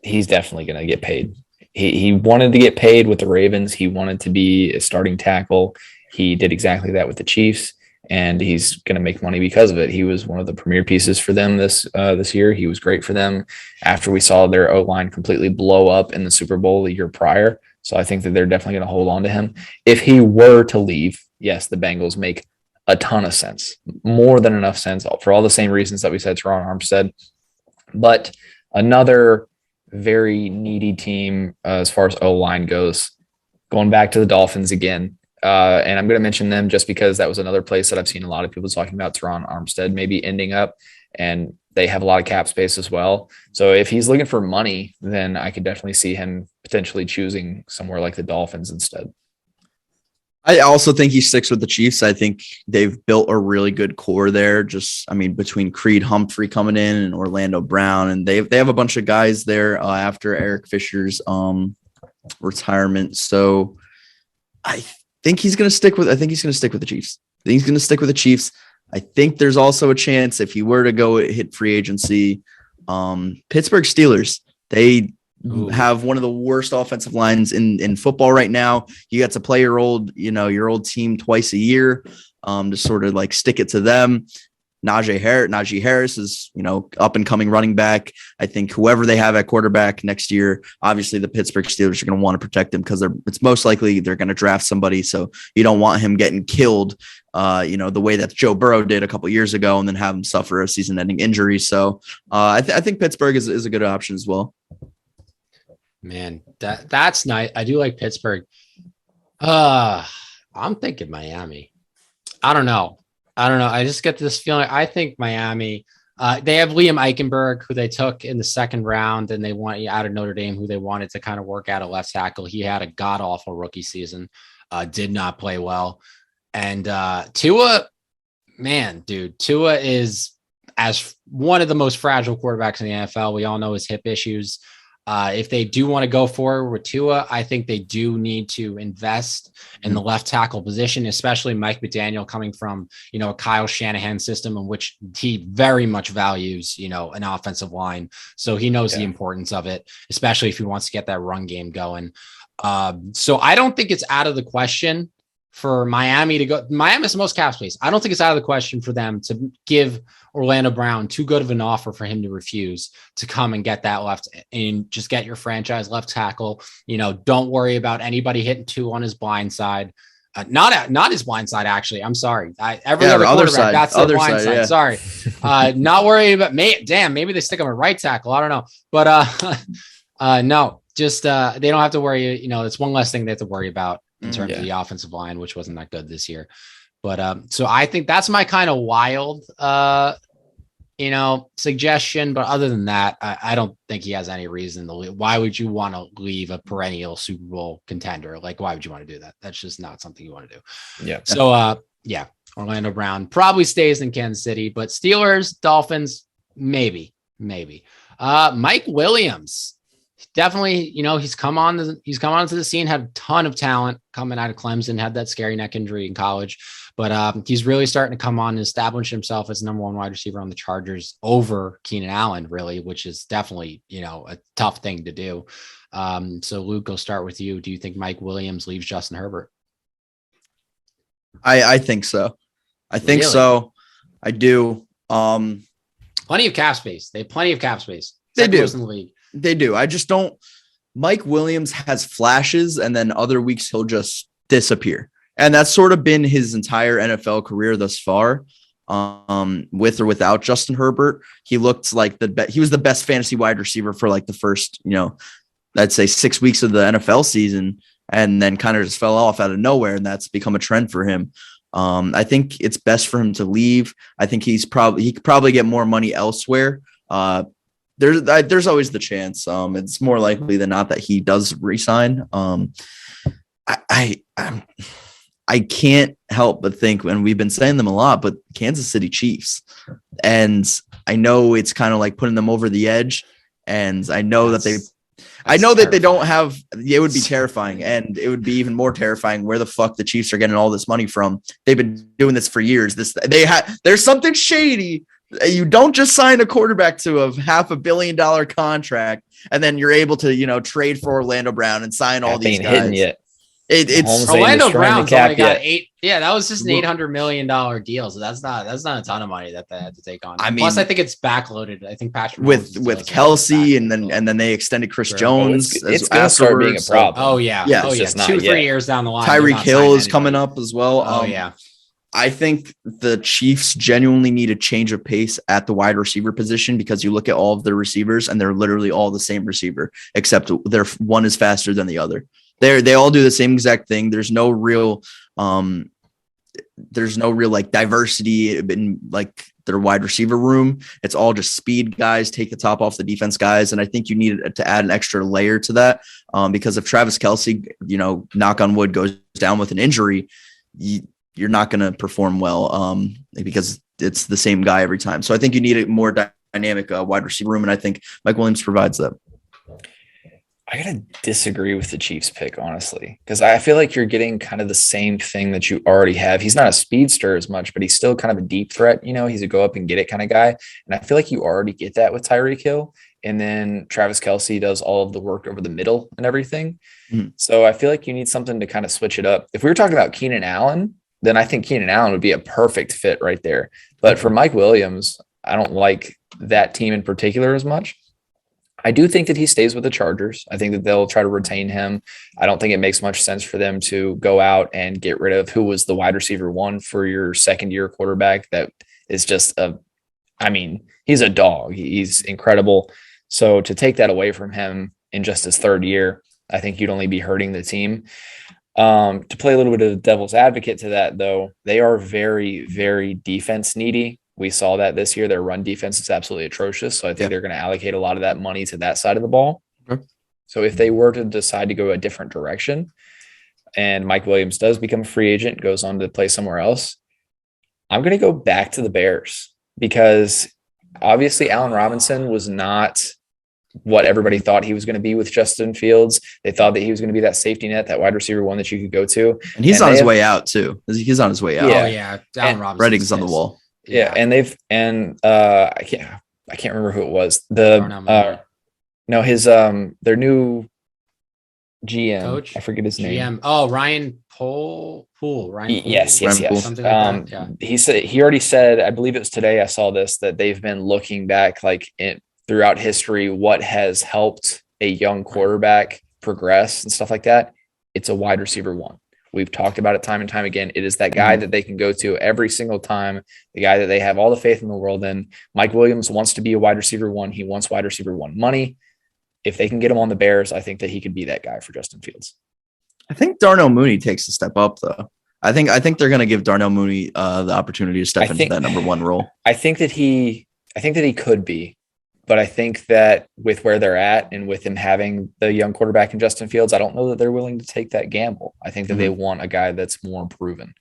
he's definitely going to get paid. He wanted to get paid with the Ravens. He wanted to be a starting tackle. He did exactly that with the Chiefs, and he's going to make money because of it. He was one of the premier pieces for them this year. He was great for them after we saw their O-line completely blow up in the Super Bowl the year prior. So I think that they're definitely going to hold on to him. If he were to leave, yes, the Bengals make a ton of sense, more than enough sense for all the same reasons that we said Teron Armstead. But another very needy team as far as O-line goes, going back to the Dolphins again. And I'm going to mention them just because that was another place that I've seen a lot of people talking about Teron Armstead maybe ending up, and they have a lot of cap space as well. So if he's looking for money, then I could definitely see him potentially choosing somewhere like the Dolphins instead. I also think he sticks with the Chiefs. I think they've built a really good core there. Between Creed Humphrey coming in and Orlando Brown, and they have a bunch of guys there after Eric Fisher's retirement. So I think he's going to stick with the Chiefs. I think there's also a chance if he were to go hit free agency, Pittsburgh Steelers, they have one of the worst offensive lines in football right now. You got to play your old team twice a year, to sort of like stick it to them. Najee Harris is, up and coming running back. I think whoever they have at quarterback next year, obviously the Pittsburgh Steelers are going to want to protect him because it's most likely they're going to draft somebody. So you don't want him getting killed, the way that Joe Burrow did a couple years ago and then have him suffer a season-ending injury. So I think Pittsburgh is a good option as well. Man, that's nice. I do like Pittsburgh. I'm thinking Miami. I don't know. I just get this feeling. I think Miami, they have Liam Eichenberg, who they took in the second round, and they want out of Notre Dame, who they wanted to kind of work out a left tackle. He had a god awful rookie season, did not play well. And Tua is as one of the most fragile quarterbacks in the NFL. We all know his hip issues. If they do want to go forward with Tua, I think they do need to invest in the left tackle position, especially Mike McDaniel coming from, a Kyle Shanahan system in which he very much values, an offensive line. So he knows the importance of it, especially if he wants to get that run game going. So I don't think it's out of the question for Miami to go. Miami's the most cap space. I don't think it's out of the question for them to give Orlando Brown too good of an offer for him to refuse to come and get that left and just get your franchise left tackle. Don't worry about anybody hitting two on his blind side. Not his blind side, actually. I'm sorry. Every other quarterback, side, that's the blind side. Yeah. Sorry. Not worried about maybe they stick him at right tackle. I don't know. But no, just they don't have to worry. It's one less thing they have to worry about in terms of the offensive line, which wasn't that good this year. But so I think that's my kind of wild suggestion. But other than that, I don't think he has any reason to leave. Why would you want to leave a perennial Super Bowl contender? Like, why would you want to do that? That's just not something you want to do. Yeah. So Orlando Brown probably stays in Kansas City, but Steelers, Dolphins, maybe. Mike Williams. definitely, he's come onto the scene, had a ton of talent coming out of Clemson, had that scary neck injury in college, but he's really starting to come on and establish himself as number one wide receiver on the Chargers over Keenan Allen, really, which is definitely, a tough thing to do. So Luke, I'll start with you. Do you think Mike Williams leaves Justin Herbert? I think so. I think so. I do. Plenty of cap space. They have plenty of cap space. They do. In the league. They do. I just don't. Mike Williams has flashes, and then other weeks he'll just disappear. And that's sort of been his entire NFL career thus far. With or without Justin Herbert, he looked like he was the best fantasy wide receiver for like the first, I'd say 6 weeks of the NFL season, and then kind of just fell off out of nowhere. And that's become a trend for him. I think it's best for him to leave. I think he could probably get more money elsewhere. There's always the chance. It's more likely than not that he does resign. I can't help but think, and we've been saying them a lot, but Kansas City Chiefs, and I know it's kind of like putting them over the edge. And I know that they don't have. It would be terrifying, and it would be even more terrifying where the fuck the Chiefs are getting all this money from. They've been doing this for years. There's something shady. You don't just sign a quarterback to a $500 million contract, and then you're able to trade for Orlando Brown and sign all these guys. It's Orlando Brown's only got $8. Yeah, that was just an $800 million deal. So that's not a ton of money that they had to take on. Plus, I think it's backloaded. I think Patrick with Kelsey and then they extended Chris Jones. It's going to start being a problem. Oh yeah, 2-3 years down the line. Tyreek Hill is coming up as well. Oh yeah. I think the Chiefs genuinely need a change of pace at the wide receiver position, because you look at all of their receivers and they're literally all the same receiver, except one is faster than the other. They all do the same exact thing. There's no real like diversity in like their wide receiver room. It's all just speed guys, take the top off the defense guys. And I think you need to add an extra layer to that, because if Travis Kelsey, knock on wood, goes down with an injury, you're not going to perform well, because it's the same guy every time. So I think you need a more dynamic wide receiver room. And I think Mike Williams provides that. I gotta disagree with the Chiefs pick, honestly, because I feel like you're getting kind of the same thing that you already have. He's not a speedster as much, but he's still kind of a deep threat. He's a go up and get it kind of guy. And I feel like you already get that with Tyreek Hill. And then Travis Kelsey does all of the work over the middle and everything. Mm-hmm. So I feel like you need something to kind of switch it up. If we were talking about Keenan Allen, then I think Keenan Allen would be a perfect fit right there. But for Mike Williams, I don't like that team in particular as much. I do think that he stays with the Chargers. I think that they'll try to retain him. I don't think it makes much sense for them to go out and get rid of who was the wide receiver one for your second year quarterback. That is just he's a dog. He's incredible. So to take that away from him in just his third year, I think you'd only be hurting the team. To play a little bit of the devil's advocate to that, though, they are very, very defense needy. We saw that this year. Their run defense is absolutely atrocious. So I think they're going to allocate a lot of that money to that side of the ball. Okay. So if they were to decide to go a different direction and Mike Williams does become a free agent, goes on to play somewhere else, I'm going to go back to the Bears, because obviously Allen Robinson was not what everybody thought he was going to be with Justin Fields. They thought that he was going to be that safety net, that wide receiver one that you could go to. And he's on his way out too. He's on his way out. Yeah. Oh yeah. Allen Robinson. Writing's on the wall. Yeah, and I can't remember who it was. Their new GM, coach, I forget his name. Ryan Poole. Yes. Something like that. Yeah. He already said, I believe it was today I saw this, that they've been looking back throughout history, what has helped a young quarterback progress and stuff like that. It's a wide receiver one. We've talked about it time and time again. It is that guy that they can go to every single time, the guy that they have all the faith in the world in. Mike Williams wants to be a wide receiver one. He wants wide receiver one money. If they can get him on the Bears, I think that he could be that guy for Justin Fields. I think Darnell Mooney takes a step up, though. I think they're going to give Darnell Mooney the opportunity to step into that number one role. I think that he could be. But I think that with where they're at and with him having the young quarterback in Justin Fields, I don't know that they're willing to take that gamble. I think that they want a guy that's more proven.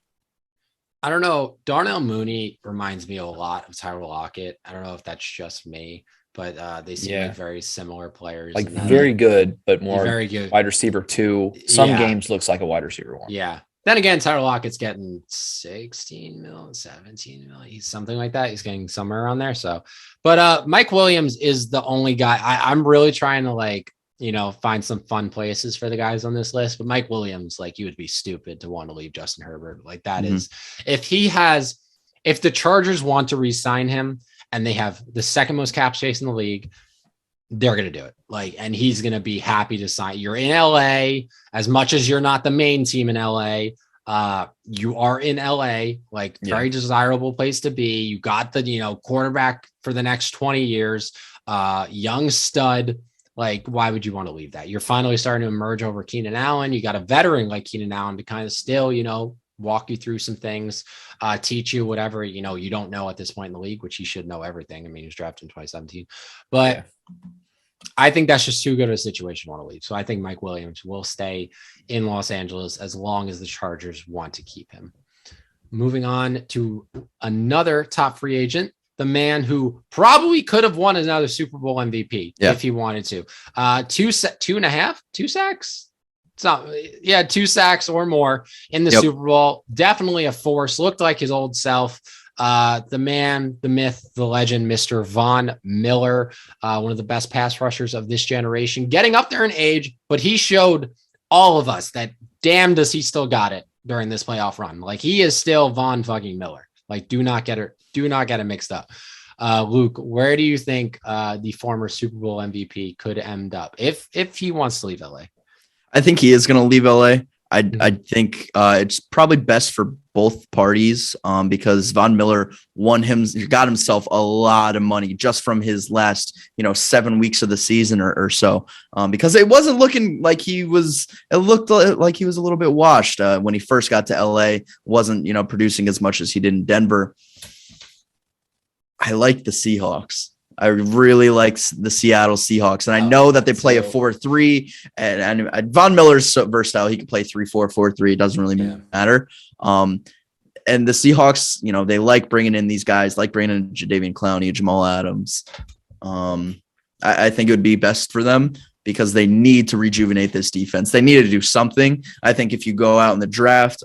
I don't know. Darnell Mooney reminds me a lot of Tyler Lockett. I don't know if that's just me, but they seem like very similar players. Like very good, but more very good wide receiver 2. Some games looks like a wide receiver 1. Yeah. Then again, Tyler Lockett's getting 16 mil, 17 mil. He's something like that. He's getting somewhere around there. So, but Mike Williams is the only guy I'm really trying to find some fun places for the guys on this list. But Mike Williams, you would be stupid to want to leave Justin Herbert. That is, if the Chargers want to re-sign him and they have the second most cap space in the league, they're going to do it. And he's going to be happy to sign. You're in LA as much as you're not the main team in LA. You are in LA, very desirable place to be. You got the, quarterback for the next 20 years, young stud. Why would you want to leave that? You're finally starting to emerge over Keenan Allen. You got a veteran like Keenan Allen to kind of still, walk you through some things, teach you whatever, you don't know at this point in the league, which he should know everything. I mean, he was drafted in 2017, but I think that's just too good of a situation to want to leave. So I think Mike Williams will stay in Los Angeles as long as the Chargers want to keep him. Moving on to another top free agent, the man who probably could have won another Super Bowl MVP if he wanted to. 2 sacks. It's not, 2 sacks or more in the Super Bowl. Definitely a force. Looked like his old self. The man, the myth, the legend, Mr. Von Miller, one of the best pass rushers of this generation, getting up there in age, but he showed all of us that damn does he still got it during this playoff run. He is still Von fucking Miller. Do not get it mixed up. Luke, where do you think the former Super Bowl MVP could end up if he wants to leave LA? I think he is going to leave LA. I think it's probably best for both parties because Von Miller got himself a lot of money just from his last 7 weeks of the season or so because it wasn't looking like it looked like he was a little bit washed when he first got to LA, wasn't producing as much as he did in Denver. I like the Seahawks. I really like the Seattle Seahawks, and I know that they play a 4-3, and Von Miller's so versatile. He can play 3-4, 4-3. It doesn't really matter. And the Seahawks, they like bringing in these guys, like bringing in Jadeveon Clowney, Jamal Adams. I think it would be best for them because they need to rejuvenate this defense. They need to do something. I think if you go out in the draft,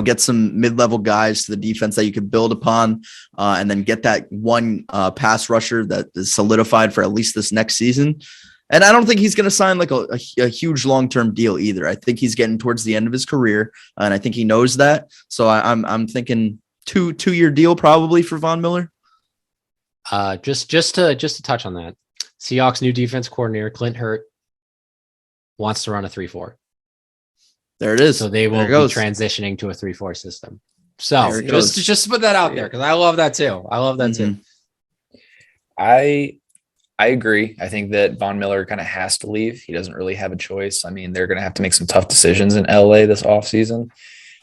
get some mid-level guys to the defense that you could build upon, and then get that one pass rusher that is solidified for at least this next season. And I don't think he's going to sign a huge long-term deal either. I think he's getting towards the end of his career, and I think he knows that. So I'm thinking two-year deal probably for Von Miller. Just to touch on that, Seahawks new defense coordinator Clint Hurt wants to run a 3-4. There it is. So they will be transitioning to a 3-4 system. So just put that out there because I love that too. Too. I agree. I think that Von Miller kind of has to leave. He doesn't really have a choice. I mean, they're going to have to make some tough decisions in LA this offseason,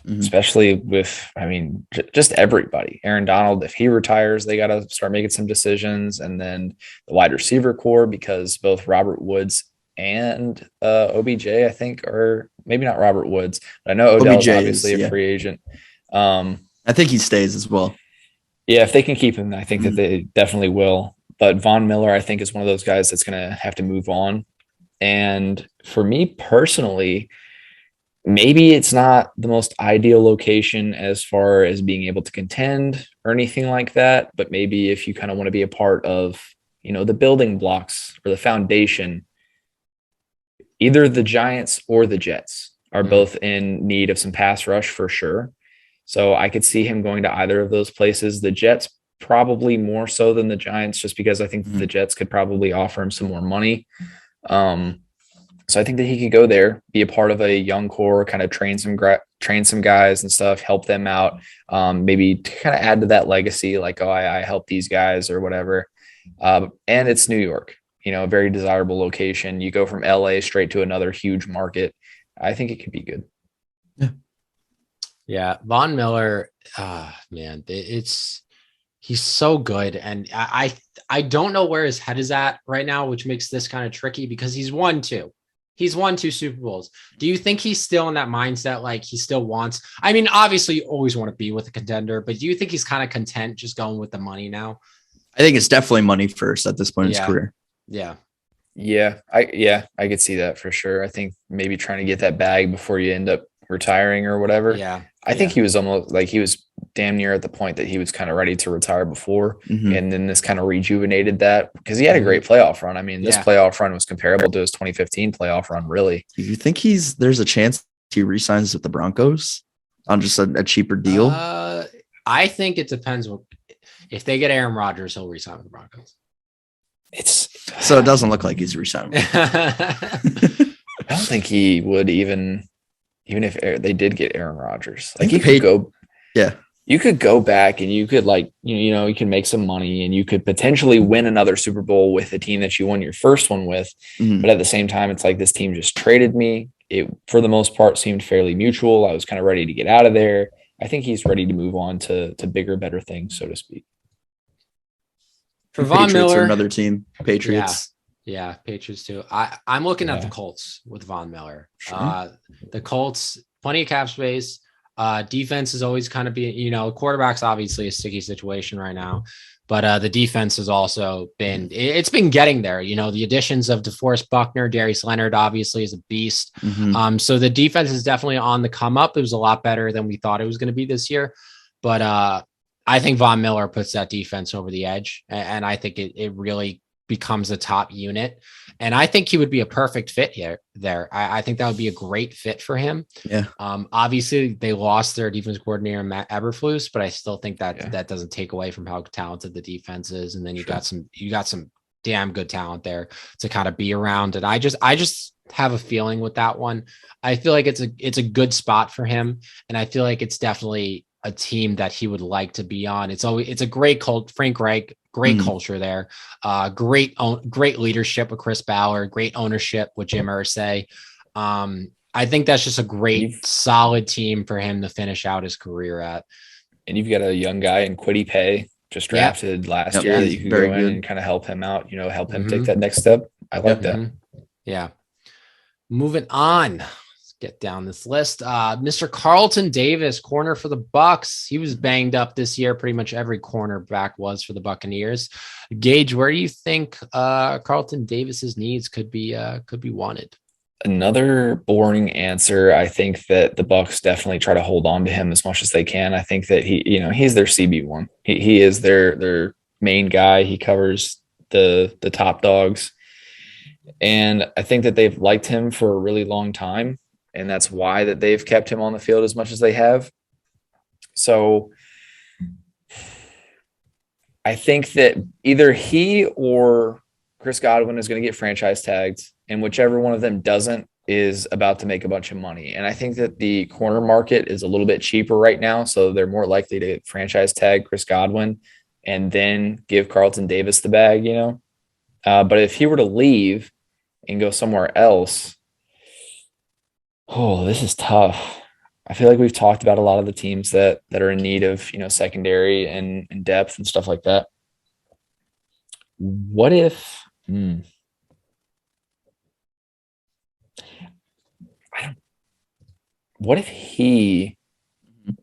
especially with, just everybody. Aaron Donald, if he retires, they got to start making some decisions. And then the wide receiver core, because both Robert Woods and OBJ, I think, or maybe not Robert Woods, but I know Odell's obviously a free agent. I think he stays as well. Yeah, if they can keep him, I think that they definitely will. But Von Miller, I think, is one of those guys that's going to have to move on. And for me personally, maybe it's not the most ideal location as far as being able to contend or anything like that. But maybe if you kind of want to be a part of, the building blocks or the foundation, either the Giants or the Jets are both in need of some pass rush for sure. So I could see him going to either of those places. The Jets probably more so than the Giants, just because I think the Jets could probably offer him some more money. So I think that he could go there, be a part of a young core, kind of train some guys and stuff, help them out. Maybe to kind of add to that legacy, I helped these guys or whatever. And it's New York. A very desirable location. You go from LA straight to another huge market. I think it could be good. Yeah. Von Miller, man, he's so good. And I don't know where his head is at right now, which makes this kind of tricky because he's won 2 Super Bowls. Do you think he's still in that mindset? He still wants, obviously you always want to be with a contender, but do you think he's kind of content just going with the money now? I think it's definitely money first at this point in his career. Yeah. Yeah, I could see that for sure. I think maybe trying to get that bag before you end up retiring or whatever. Yeah. I think he was almost like he was damn near at the point that he was kind of ready to retire before. And then this kind of rejuvenated that because he had a great playoff run. I mean, this playoff run was comparable to his 2015 playoff run, really. Do you think there's a chance he re-signs with the Broncos on just a cheaper deal? I think it depends. If they get Aaron Rodgers, he'll re-sign with the Broncos. So it doesn't look like he's re-signing. I don't think he would even if they did get Aaron Rodgers. Like you could go, you could go back and you could you can make some money and you could potentially win another Super Bowl with the team that you won your first one with. But at the same time, it's like this team just traded me. It for the most part seemed fairly mutual. I was kind of ready to get out of there. I think he's ready to move on to bigger, better things, so to speak. For Von Miller, another team, Patriots. Yeah, Patriots too. I'm looking at the Colts with Von Miller. Sure. The Colts, plenty of cap space. Defense is always kind of quarterback's obviously a sticky situation right now, but the defense has also been getting there. The additions of DeForest Buckner, Darius Leonard obviously is a beast. So the defense is definitely on the come up. It was a lot better than we thought it was going to be this year, but I think Von Miller puts that defense over the edge, and I think it really becomes a top unit. And I think he would be a perfect fit there. I think that would be a great fit for him. Yeah. Obviously they lost their defense coordinator, Matt Eberflus, but I still think that doesn't take away from how talented the defense is. And then you got some damn good talent there to kind of be around. And I just have a feeling with that one. I feel like it's a good spot for him. And I feel like it's definitely a team that he would like to be on. It's a great cult. Frank Reich, great culture there. Great leadership with Chris Ballard, great ownership with Jim Irsay. I think that's just a great solid team for him to finish out his career at. And you've got a young guy in Kwity Paye just drafted last year that you can go in and kind of help him out, help him take that next step. I like that. Yeah. Moving on. Get down this list. Mr. Carlton Davis, corner for the Bucks. He was banged up this year. Pretty much every cornerback was for the Buccaneers. Gage, where do you think Carlton Davis's needs could be wanted? Another boring answer. I think that the Bucks definitely try to hold on to him as much as they can. I think that he's their CB1. He is their main guy. He covers the top dogs. And I think that they've liked him for a really long time. And that's why that they've kept him on the field as much as they have. So I think that either he or Chris Godwin is going to get franchise tagged, and whichever one of them doesn't is about to make a bunch of money. And I think that the corner market is a little bit cheaper right now, so they're more likely to franchise tag Chris Godwin and then give Carlton Davis the bag, But if he were to leave and go somewhere else, this is tough. I feel like we've talked about a lot of the teams that are in need of, secondary and depth and stuff like that. What if he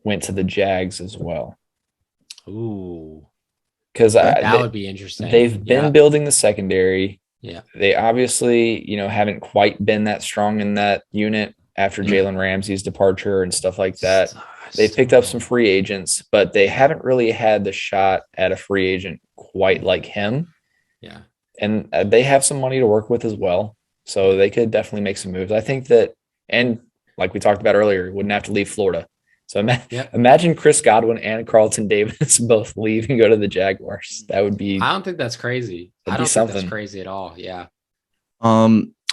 went to the Jags as well? Ooh. Because that would be interesting. They've been building the secondary. Yeah. They obviously, haven't quite been that strong in that unit after Jalen Ramsey's departure and stuff like that. They've picked up some free agents, but they haven't really had the shot at a free agent quite like him. Yeah. And they have some money to work with as well. So they could definitely make some moves. I think that, and like we talked about earlier, wouldn't have to leave Florida. So imagine Chris Godwin and Carlton Davis both leave and go to the Jaguars. That would be. I don't think that's crazy. I don't think that's crazy at all. Yeah.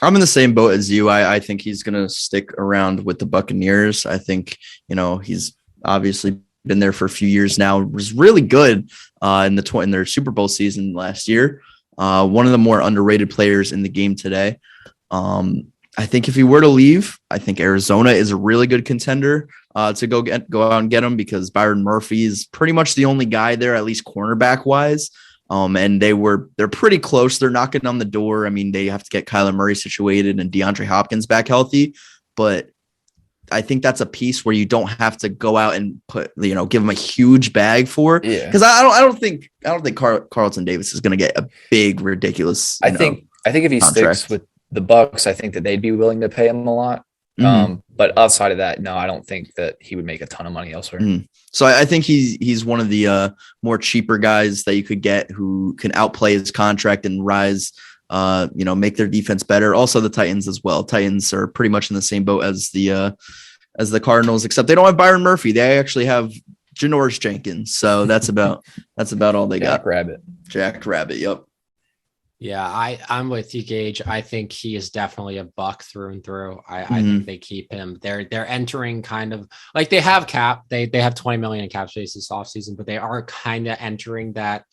I'm in the same boat as you. I think he's going to stick around with the Buccaneers. I think, he's obviously been there for a few years now. Was really good in their Super Bowl season last year. One of the more underrated players in the game today. I think if he were to leave, I think Arizona is a really good contender to go out and get him because Byron Murphy is pretty much the only guy there, at least cornerback wise. And they're pretty close. They're knocking on the door. I mean, they have to get Kyler Murray situated and DeAndre Hopkins back healthy, but I think that's a piece where you don't have to go out and give him a huge bag for. Because I don't think Carlton Davis is going to get a big, ridiculous. I think if he sticks with the Bucks, I think that they'd be willing to pay him a lot. But outside of that, no, I don't think that he would make a ton of money elsewhere. So I think he's one of the more cheaper guys that you could get who can outplay his contract and rise. Make their defense better. Also, the Titans as well. Titans are pretty much in the same boat as the Cardinals, except they don't have Byron Murphy. They actually have Janoris Jenkins. So that's about all they got. Jack Rabbit. Yep. Yeah, I'm with you, Gage. I think he is definitely a buck through and through. I think they keep him. They're entering kind of like they have cap. They have 20 million in cap space this offseason, but they are kind of entering that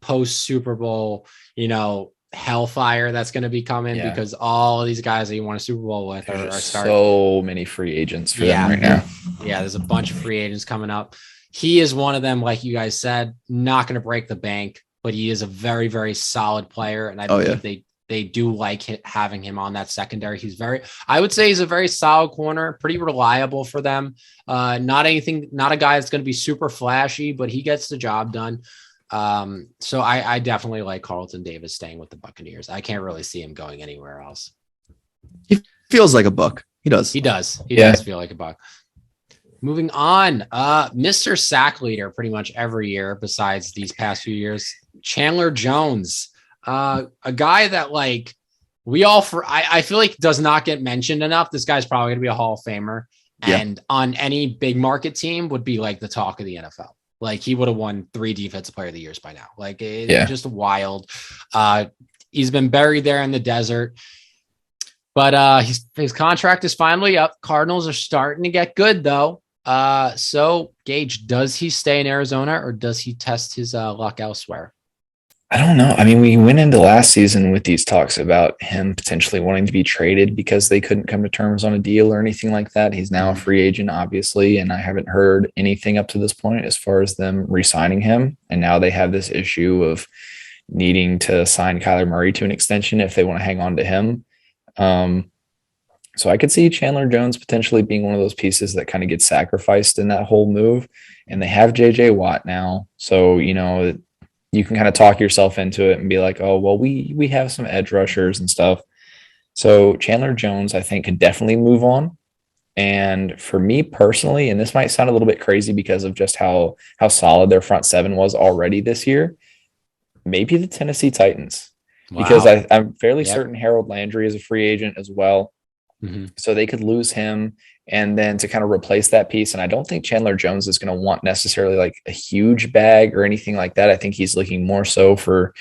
post Super Bowl, hellfire that's going to be coming because all of these guys that you want a Super Bowl with are starting. So many free agents for them right now. Yeah, there's a bunch of free agents coming up. He is one of them, like you guys said, not going to break the bank, but he is a very, very solid player. And I believe they do like having him on that secondary. I would say he's a very solid corner, pretty reliable for them. Not a guy that's going to be super flashy, but he gets the job done. So I definitely like Carlton Davis staying with the Buccaneers. I can't really see him going anywhere else. He feels like a buck. He does. He does feel like a buck. Moving on, Mr. Sack leader pretty much every year besides these past few years, Chandler Jones, a guy that I feel like does not get mentioned enough. This guy's probably going to be a Hall of Famer and on any big market team would be like the talk of the NFL. Like he would have won 3 defensive player of the years by now. Like it's just wild. He's been buried there in the desert, but his contract is finally up. Cardinals are starting to get good though. So Gage, does he stay in Arizona or does he test his luck elsewhere? I don't know. I mean, we went into last season with these talks about him potentially wanting to be traded because they couldn't come to terms on a deal or anything like that. He's now a free agent, obviously, and I haven't heard anything up to this point as far as them re-signing him. And now they have this issue of needing to sign Kyler Murray to an extension if they want to hang on to him. So I could see Chandler Jones potentially being one of those pieces that kind of gets sacrificed in that whole move. And they have JJ Watt now. So, you can kind of talk yourself into it and be like, oh, well, we have some edge rushers and stuff. So Chandler Jones, I think, could definitely move on. And for me personally, and this might sound a little bit crazy because of just how solid their front seven was already this year, maybe the Tennessee Titans. Wow. Because I'm fairly certain Harold Landry is a free agent as well. So they could lose him and then to kind of replace that piece. And I don't think Chandler Jones is going to want necessarily like a huge bag or anything like that. I think he's looking more so for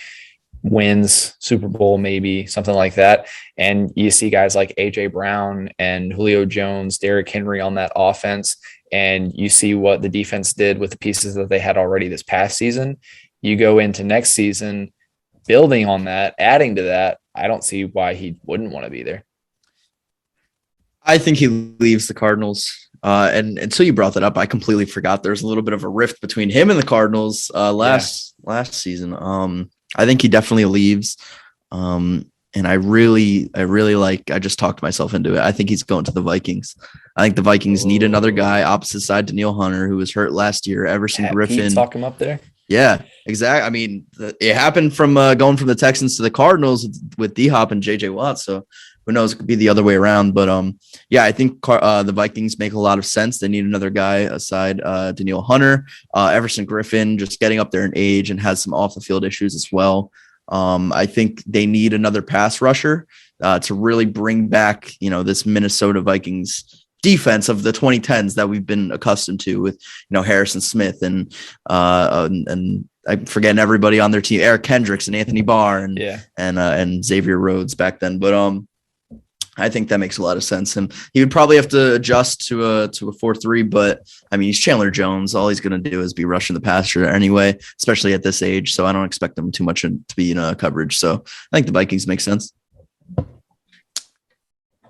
wins, Super Bowl, maybe something like that. And you see guys like AJ Brown and Julio Jones, Derrick Henry on that offense. And you see what the defense did with the pieces that they had already this past season. You go into next season, building on that, adding to that. I don't see why he wouldn't want to be there. I think he leaves the Cardinals. And until you brought that up, I completely forgot there's a little bit of a rift between him and the Cardinals last season. I think he definitely leaves. And I really I just talked myself into it. I think he's going to the Vikings. I think the Vikings need another guy opposite side to Neil Hunter, who was hurt last year. Everson Griffin. Talk him up there. Yeah, exactly. I mean, it happened from going from the Texans to the Cardinals with D-Hop and JJ Watt. So who knows? It could be the other way around. But I think the Vikings make a lot of sense. They need another guy aside Daniil Hunter. Everson Griffin just getting up there in age and has some off the field issues as well. I think they need another pass rusher to really bring back, this Minnesota Vikings defense of the 2010s that we've been accustomed to with, Harrison Smith and I'm forgetting everybody on their team, Eric Kendricks and Anthony Barr and Xavier Rhodes back then. But I think that makes a lot of sense. And he would probably have to adjust to a 4-3, but I mean, he's Chandler Jones. All he's going to do is be rushing the passer anyway, especially at this age. So I don't expect him too much to be in coverage. So I think the Vikings make sense.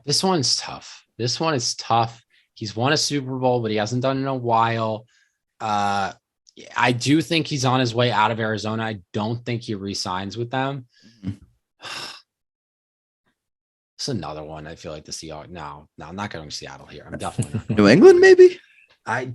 This one's tough. This one is tough. He's won a Super Bowl, but he hasn't done it in a while. I do think he's on his way out of Arizona. I don't think he re-signs with them. It's another one. I feel like the Seahawks. No, I'm not going to Seattle here. I'm definitely not. New England, maybe.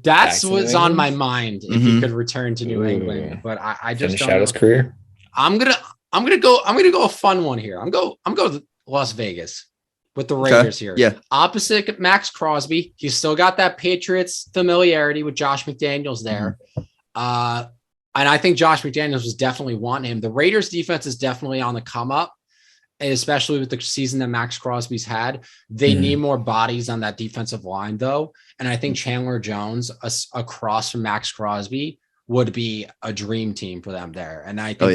That's what's on my mind if he could return to New England, but I just finish out his career. I'm gonna go a fun one here. I'm going to Las Vegas with the Raiders here. Yeah. Opposite Max Crosby. He's still got that Patriots familiarity with Josh McDaniels there. And I think Josh McDaniels was definitely wanting him. The Raiders defense is definitely on the come up, especially with the season that Max Crosby's had. They need more bodies on that defensive line though. And I think Chandler Jones across from Max Crosby would be a dream team for them there. And I think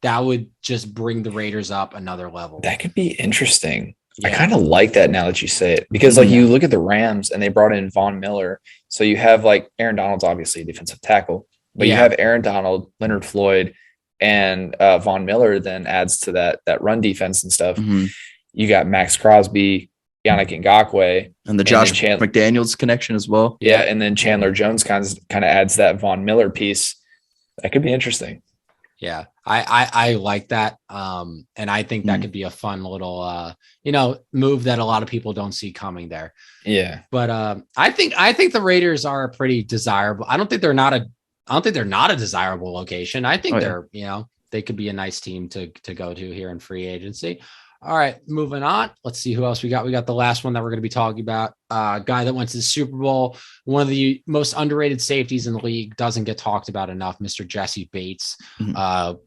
that would just bring the Raiders up another level. That could be interesting. Yeah. I kind of like that now that you say it, because like you look at the Rams and they brought in Von Miller. So you have like Aaron Donald's obviously a defensive tackle, but you have Aaron Donald, Leonard Floyd, and Von Miller then adds to that run defense and stuff. You got Max Crosby, Yannick Ngakoue, and the Josh McDaniels connection as well. Yeah, and then Chandler Jones kind of adds that Von Miller piece. That could be interesting. Yeah, I like that. And I think that could be a fun little move that a lot of people don't see coming there. Yeah. But I think the Raiders are a pretty desirable. I don't think they're not a desirable location. I think they could be a nice team to go to here in free agency. All right, moving on. Let's see who else we got. We got the last one that we're going to be talking about. Guy that went to the Super Bowl, one of the most underrated safeties in the league, doesn't get talked about enough, Mr. Jessie Bates. Coming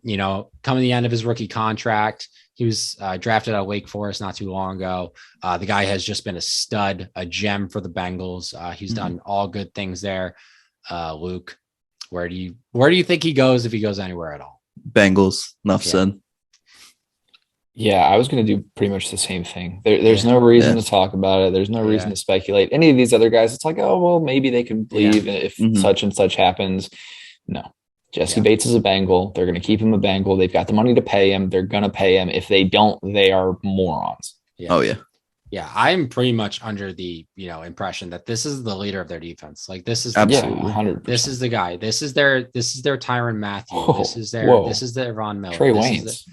to the end of his rookie contract. He was drafted out of Wake Forest not too long ago. The guy has just been a stud, a gem for the Bengals. He's done all good things there. Luke, where do you think he goes if he goes anywhere at all? Bengals, enough said. Yeah, I was going to do pretty much the same thing. There's no reason to talk about it. There's no reason to speculate. Any of these other guys, it's like, oh, well, maybe they could leave if such and such happens. No. Jessie Bates is a Bengal. They're going to keep him a Bengal. They've got the money to pay him. They're going to pay him. If they don't, they are morons. Yeah. Oh, yeah. Yeah, I'm pretty much under the impression that this is the leader of their defense. Like this is absolutely 100%. This is the guy. This is their Tyrann Matthew. This is their Von Miller. Trey Waynes.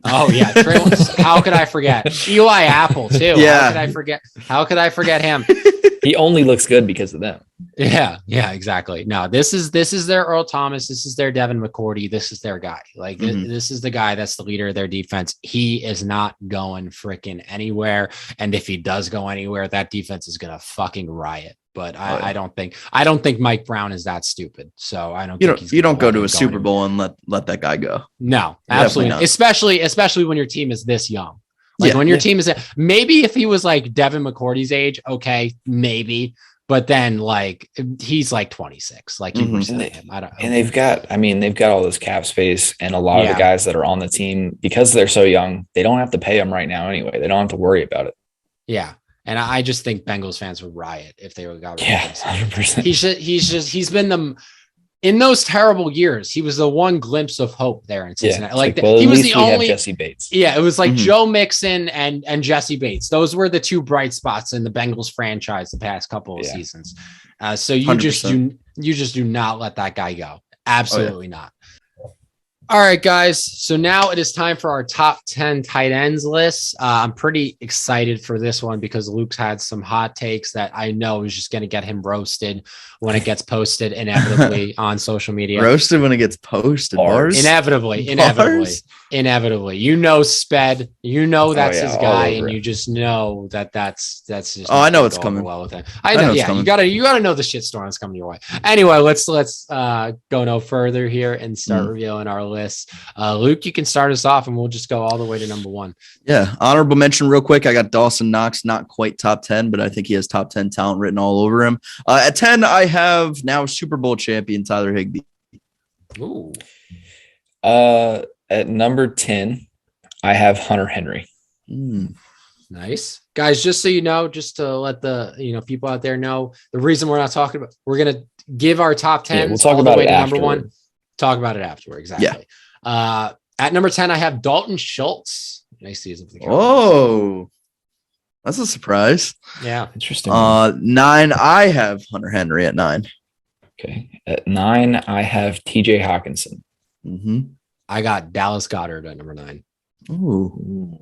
Oh yeah, Trey Waynes. How could I forget Eli Apple too? Yeah. How could I forget him? He only looks good because of them. Yeah, exactly. No, this is their Earl Thomas. This is their Devin McCourty. This is their guy. Like this is the guy that's the leader of their defense. He is not going freaking anywhere. And if he does go anywhere, that defense is gonna fucking riot. But I don't think Mike Brown is that stupid. So I don't. You don't go to a Super Bowl and let that guy go. No, absolutely not. Especially when your team is this young. Like when your team is maybe if he was like Devin McCourty's age, okay, maybe. But then like he's like 26. Like you were saying him. And they've got all this cap space, and a lot of the guys that are on the team, because they're so young, they don't have to pay them right now anyway. They don't have to worry about it. Yeah. And I just think Bengals fans would riot if they got rid of him. 100%. He's been in those terrible years. He was the one glimpse of hope there in Cincinnati. He was the only Jessie Bates. Yeah, it was like Joe Mixon and Jessie Bates. Those were the two bright spots in the Bengals franchise the past couple of seasons. So you just do not let that guy go. Absolutely not. All right, guys. So now it is time for our top 10 tight ends list. I'm pretty excited for this one because Luke's had some hot takes that I know is just going to get him roasted when it gets posted inevitably on social media. Roasted when it gets posted. Bars? Inevitably. Sped. That's his guy, and you just know that's just. Oh, I know it's coming. Well with him. I know. Yeah, you gotta know the shitstorm that's coming your way. Anyway, let's go no further here and start revealing our list. Luke, you can start us off, and we'll just go all the way to number 1. Yeah, honorable mention real quick. I got Dawson Knox, not quite top 10, but I think he has top 10 talent written all over him. At 10, I have now Super Bowl champion Tyler Higbee. Ooh. At number 10, I have Hunter Henry. Nice. Guys, just so you know, just to let the people out there know, the reason we're not talking about, we're going to give our top 10. We'll talk about it number afterward. 1. Talk about it afterward. Exactly. Yeah. At number 10, I have Dalton Schultz. Nice season for the Cowboys. Oh, that's a surprise. Yeah. Interesting. 9, I have Hunter Henry at 9. Okay. At 9, I have TJ Hawkinson. I got Dallas Goedert at number 9. Ooh.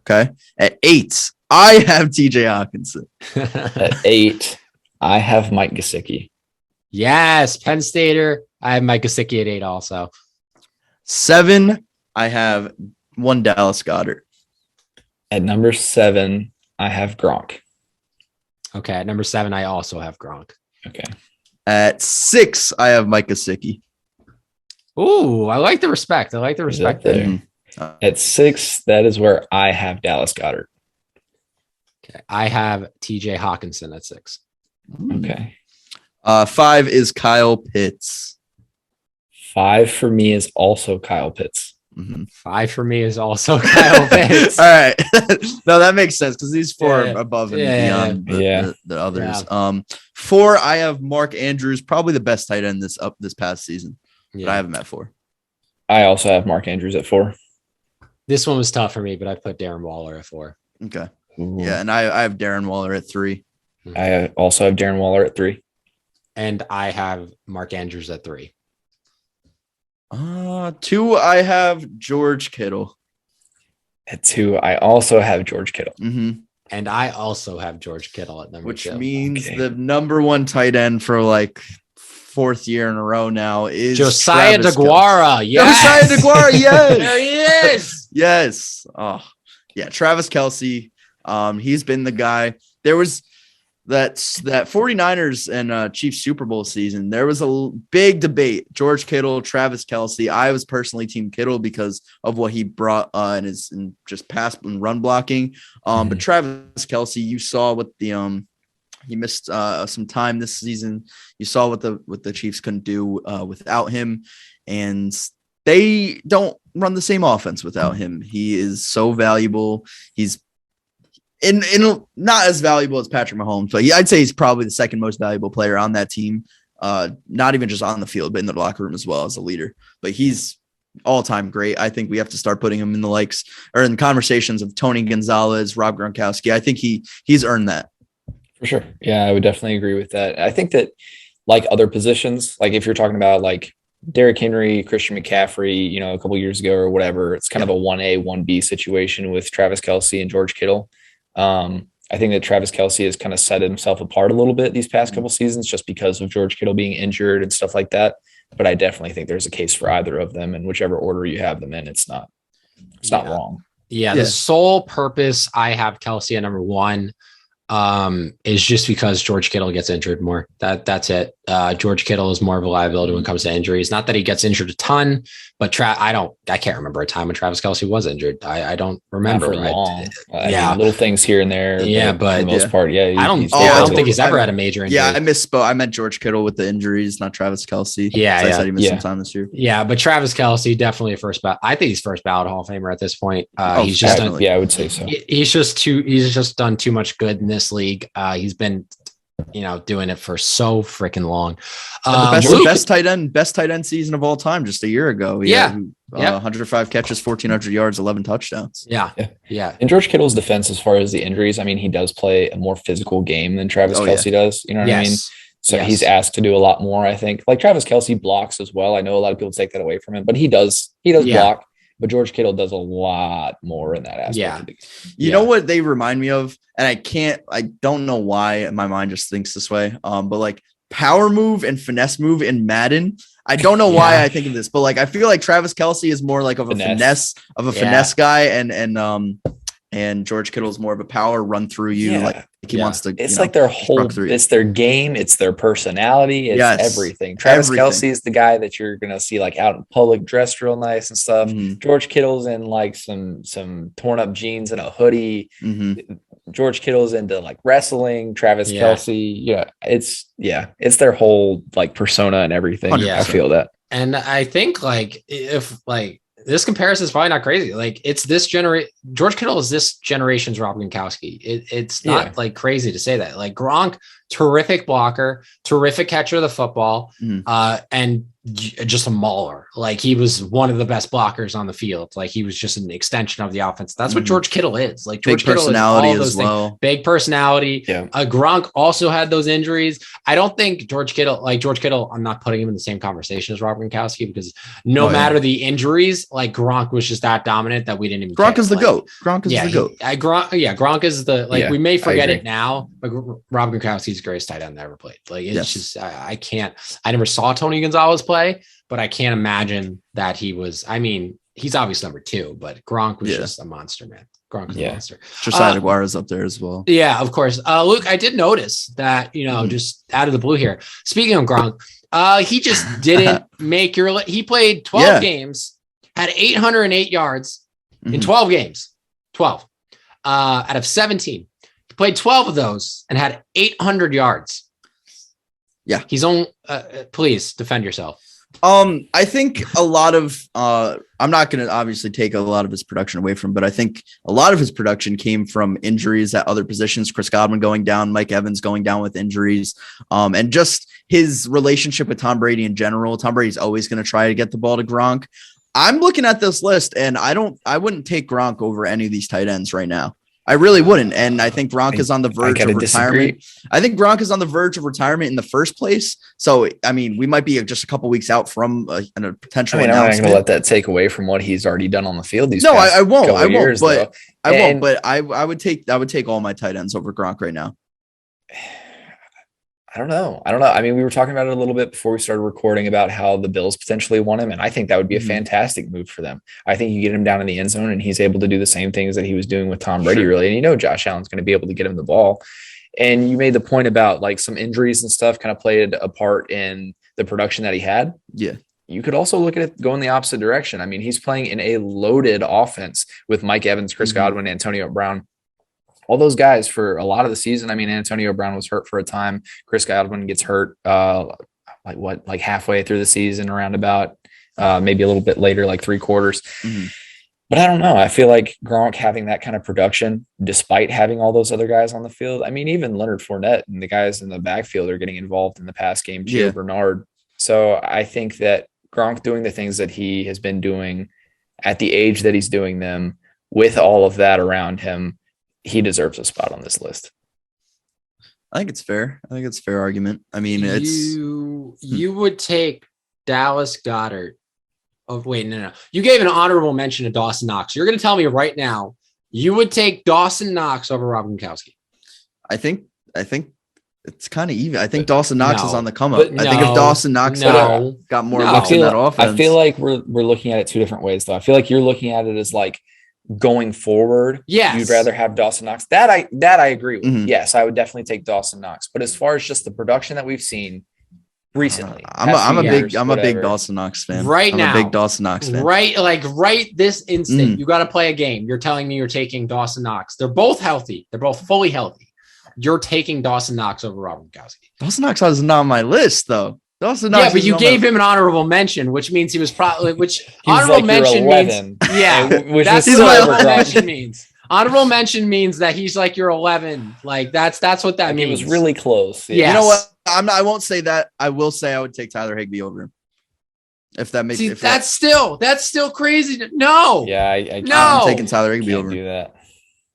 Okay. At 8, I have TJ Hawkinson. At 8, I have Mike Gesicki. Yes, Penn Stater. I have Mike Gesicki at 8 also. 7, I have one Dallas Goedert. At number 7, I have Gronk. Okay, at number 7, I also have Gronk. Okay. At 6, I have Mike Gesicki. Ooh, I like the respect. I like the respect there. Mm-hmm. At 6, that is where I have Dallas Goedert. Okay, I have TJ Hawkinson at 6. Okay. 5 is Kyle Pitts. 5 for me is also Kyle Pitts. Mm-hmm. 5 for me is also Kyle Pitts. All right. No, that makes sense because these 4 Yeah. are above and Yeah. beyond the others. 4, I have Mark Andrews, probably the best tight end this past season. But I have him at 4. I also have Mark Andrews at 4. This one was tough for me, but I put Darren Waller at 4. Okay. Ooh. Yeah, and I have Darren Waller at 3. I also have Darren Waller at 3. And I have Mark Andrews at 3. 2, I have George Kittle. At 2, I also have George Kittle. Mm-hmm. And I also have George Kittle at number Which 2. means Okay. the number 1 tight end for like 4th year in a row now is Josiah Travis DeGuara. Kelce. Yes. Josiah DeGuara, yes. There he is. Yes. Oh, yeah. Travis Kelsey. He's been the guy. There was that 49ers and Chiefs Super Bowl season. There was a big debate. George Kittle, Travis Kelsey. I was personally Team Kittle because of what he brought in just pass and run blocking. But Travis Kelsey, you saw what the he missed some time this season. You saw what the Chiefs couldn't do without him, and they don't run the same offense without him. He is so valuable. He's in not as valuable as Patrick Mahomes, but I'd say he's probably the second most valuable player on that team. Not even just on the field, but in the locker room as well as a leader. But he's all-time great. I think we have to start putting him in the likes or in conversations of Tony Gonzalez, Rob Gronkowski. I think he's earned that. For sure. Yeah, I would definitely agree with that. I think that like other positions, like if you're talking about like Derrick Henry, Christian McCaffrey, a couple years ago or whatever, it's kind of a 1A, 1B situation with Travis Kelsey and George Kittle. I think that Travis Kelsey has kind of set himself apart a little bit these past couple seasons just because of George Kittle being injured and stuff like that. But I definitely think there's a case for either of them, and whichever order you have them in, it's not wrong. Yeah, the sole purpose I have Kelsey at number 1 is just because George Kittle gets injured more. That's it. George Kittle is more of a liability when it comes to injuries. Not that he gets injured a ton, but I can't remember a time when Travis Kelsey was injured. I don't remember. Not for long. I Yeah. mean, little things here and there. Yeah, but for the most part, yeah. I don't think he's ever had a major injury. Yeah, I misspoke. I meant George Kittle with the injuries, not Travis Kelsey. Yeah, I said he missed some time this year. Yeah, but Travis Kelsey definitely I think he's first ballot Hall of Famer at this point. He's just definitely. I would say so. He's just done too much good in this league. He's been doing it for so freaking long. The best tight end season of all time just a year ago. Yeah. 105 catches, 1,400 yards, 11 touchdowns. Yeah. In George Kittle's defense, as far as the injuries, I mean, he does play a more physical game than Travis Kelsey does. You know what I mean? So he's asked to do a lot more, I think. Like Travis Kelsey blocks as well. I know a lot of people take that away from him, but he does block. But George Kittle does a lot more in that aspect. Yeah. You know what they remind me of? And I don't know why my mind just thinks this way. But like power move and finesse move in Madden. I don't know why I think of this, but like I feel like Travis Kelsey is more like of a finesse guy, and George Kittle is more of a power run through you. Yeah. Like he wants to. It's like their whole. It's their game. It's their personality. It's everything. Travis Kelsey is the guy that you're gonna see like out in public, dressed real nice and stuff. Mm-hmm. George Kittle's in like some torn up jeans and a hoodie. Mm-hmm. George Kittle's into like wrestling. Travis Kelsey, it's their whole like persona and everything. 100%. I feel that, and I think like if like. This comparison is probably not crazy. Like it's this generation. George Kittle is this generation's Rob Gronkowski. It's not like crazy to say that. Like Gronk, terrific blocker, terrific catcher of the football, and just a mauler. Like he was one of the best blockers on the field. Like he was just an extension of the offense. That's what George Kittle is. Like George Kittle is all those things. Big personality. Yeah. Gronk also had those injuries. I don't think George Kittle, I'm not putting him in the same conversation as Rob Gronkowski because no matter the injuries, like Gronk was just that dominant that we didn't even Gronk is the GOAT. Gronk is the GOAT. Gronk is the, we may forget it now, but Rob Gronkowski's the greatest tight end that ever played. Like it's just, I never saw Tony Gonzalez play, but I can't imagine that he was, he's obviously number 2, but Gronk was just a monster, man. Gronk was a monster. Josiah Aguara's up there as well. Yeah, of course. Luke, I did notice that, just out of the blue here, speaking of Gronk, he just didn't make he played 12 games, had 808 yards in 12 games, 12 out of 17. He played 12 of those and had 800 yards. Yeah. He's on, please defend yourself. I think a lot of I'm not going to obviously take a lot of his production away from, but I think a lot of his production came from injuries at other positions. Chris Godwin going down, Mike Evans going down with injuries, and just his relationship with Tom Brady in general. Tom Brady's always going to try to get the ball to Gronk. I'm looking at this list, and I wouldn't take Gronk over any of these tight ends right now. I really wouldn't. And I think Gronk is on the verge of retirement. I think Gronk is on the verge of retirement in the first place. So, we might be just a couple weeks out from a potential announcement. I'm not going to let that take away from what he's already done on the field. I won't. But I would take all my tight ends over Gronk right now. I don't know. We were talking about it a little bit before we started recording about how the Bills potentially want him. And I think that would be a fantastic move for them. I think you get him down in the end zone and he's able to do the same things that he was doing with Tom Brady, really. And Josh Allen's going to be able to get him the ball. And you made the point about like some injuries and stuff kind of played a part in the production that he had. Yeah. You could also look at it going the opposite direction. He's playing in a loaded offense with Mike Evans, Chris Godwin, Antonio Brown. All those guys for a lot of the season. Antonio Brown was hurt for a time. Chris Godwin gets hurt halfway through the season, around about maybe a little bit later, like 3/4. But I don't know. I feel like Gronk having that kind of production, despite having all those other guys on the field. Even Leonard Fournette and the guys in the backfield are getting involved in the pass game. Gio Bernard. So I think that Gronk doing the things that he has been doing at the age that he's doing them, with all of that around him, he deserves a spot on this list. I think it's fair. I think it's a fair argument. You would take Dallas Goedert. Oh, wait, no. You gave an honorable mention to Dawson Knox. You're going to tell me right now you would take Dawson Knox over Rob Gronkowski. I think it's kind of even. I think Dawson Knox is on the come up. I think if Dawson Knox got more looks in that offense. I feel like we're looking at it two different ways, though. I feel like you're looking at it as like, going forward, you'd rather have Dawson Knox. That I agree with. Yes, I would definitely take Dawson Knox. But as far as just the production that we've seen recently, I'm a big Dawson Knox fan. I'm a big Dawson Knox fan. Right this instant, you got to play a game. You're telling me you're taking Dawson Knox. They're both healthy. They're both fully healthy. You're taking Dawson Knox over Rob Gronkowski. Dawson Knox is not on my list, though. Yeah, but you gave him an honorable mention, which means he was probably honorable mention means that's what honorable mention means. Honorable mention means that he's like your 11. Like that's what that means. It was really close. Yeah. You know what? I won't say that. I will say I would take Tyler Higbee over him. If that makes sense. That's still crazy. No. Yeah, I'm taking Tyler Higbee over. Do that.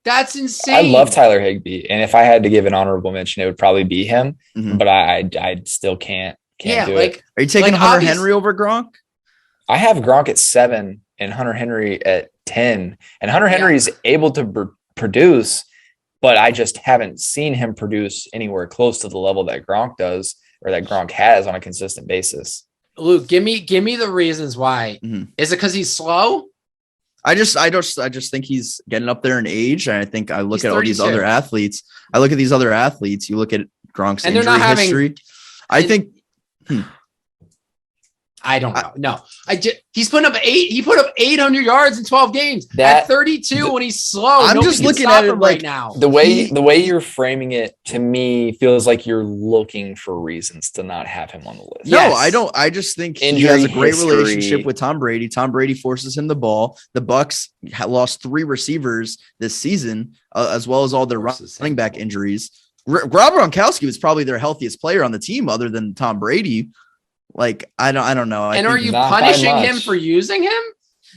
That's insane. I love Tyler Higbee, and if I had to give an honorable mention, it would probably be him. But I still can't. Are you taking Hunter Henry over Gronk? I have Gronk at 7 and Hunter Henry at 10. And Hunter Henry is able to produce, but I just haven't seen him produce anywhere close to the level that Gronk does or that Gronk has on a consistent basis. Luke, give me the reasons why. Is it because he's slow? I just think he's getting up there in age, and I think I look at all these other athletes. You look at Gronk's injury history. I think. I don't know. No, he's putting up 8. He put up 800 yards in 12 games at 32 when he's slow. I'm just looking at it right now. The way you're framing it to me feels like you're looking for reasons to not have him on the list. No, I don't. I just think he has a great relationship with Tom Brady. Tom Brady forces him the ball. The Bucs lost 3 receivers this season, as well as all their running back injuries. Rob Gronkowski was probably their healthiest player on the team other than Tom Brady. Like, I don't know. And are you punishing him for using him?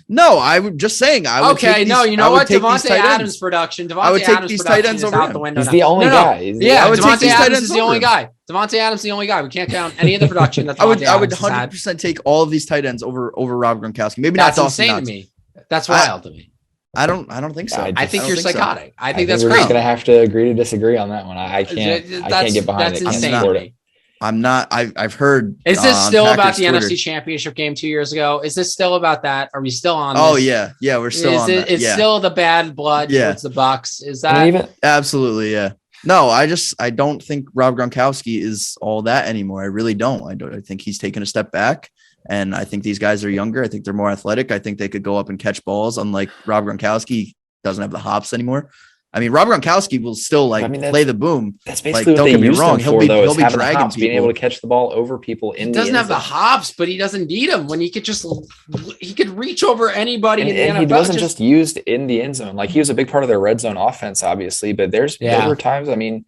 No, I would just saying. I would okay, no, you know what? Devonte Adams production. I would take Adams these tight ends over out him. the window. He's the only guy. Yeah, Devonte Adams is the only guy. Devonte Adams is the only guy. We can't count any of the production. That I would 100% take all of these tight ends over Rob Gronkowski. Maybe not Dawson insane to me. That's wild to me. I don't think so. I think you're psychotic. I think that's we're crazy. just gonna have to agree to disagree on that one. I can't get behind it. That's insane. I'm not. I've heard. Is this still about the NFC Championship game 2 years ago? Is this still about that? Are we still on? Oh this? yeah, we're still on. It's still the bad blood towards the Bucks. Is that absolutely? Yeah. No, I don't think Rob Gronkowski is all that anymore. I really don't. I think he's taken a step back, and I think these guys are younger. I think they're more athletic. I think they could go up and catch balls. Unlike Rob Gronkowski, doesn't have the hops anymore. I mean, Rob Gronkowski will still play the boom. That's basically what they used him for, though. He'll be dragging people, being able to catch the ball over people. He doesn't have the hops, but he doesn't need them. When he could reach over anybody. And he wasn't just used in the end zone. Like, he was a big part of their red zone offense, obviously. But there were times. I mean,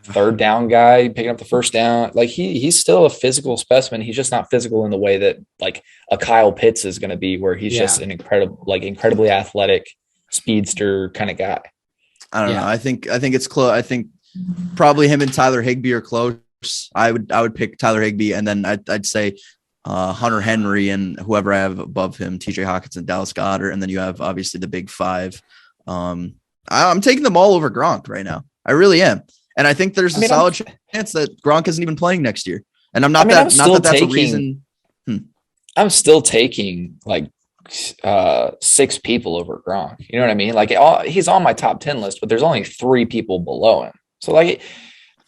third down guy picking up the first down. Like, he's still a physical specimen. He's just not physical in the way that like a Kyle Pitts is going to be, where he's just an incredibly athletic speedster kind of guy. I don't know. I think it's close. I think probably him and Tyler Higbee are close. I would pick Tyler Higbee, and then I'd say Hunter Henry and whoever I have above him, TJ Hawkinson, Dallas Goedert, and then you have obviously the big five. I'm taking them all over Gronk right now. I really am, and I think there's a solid chance that Gronk isn't even playing next year. And I'm not that's a reason. I'm still taking like 6 people over Gronk. You know what I mean? Like, he's on my top 10 list, but there's only 3 people below him. So like,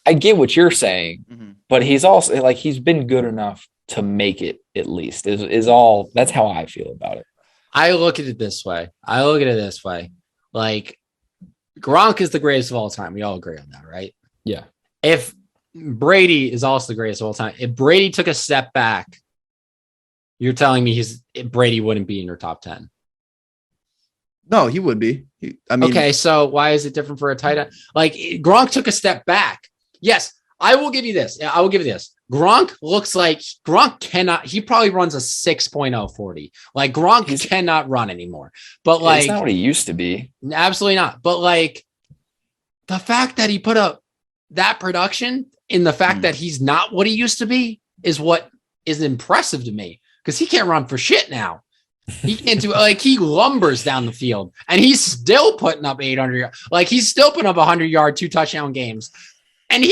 I get what you're saying, but he's also like, he's been good enough to make it at least is all. That's how I feel about it. I look at it this way. Like, Gronk is the greatest of all time. We all agree on that, right? Yeah. If Brady is also the greatest of all time, if Brady took a step back, you're telling me Brady wouldn't be in your top 10? No, he would be. Okay, so why is it different for a tight end? Like, Gronk took a step back. Yes, I will give you this. Gronk looks like Gronk cannot. He probably runs a 6.0 40. Like, Gronk cannot run anymore. But like, it's not what he used to be. Absolutely not. But like, the fact that he put up that production in the fact that he's not what he used to be is what is impressive to me. Because he can't run for shit now. He can't do he lumbers down the field, and he's still putting up 800. Like, he's still putting up 100-yard, 2-touchdown games, and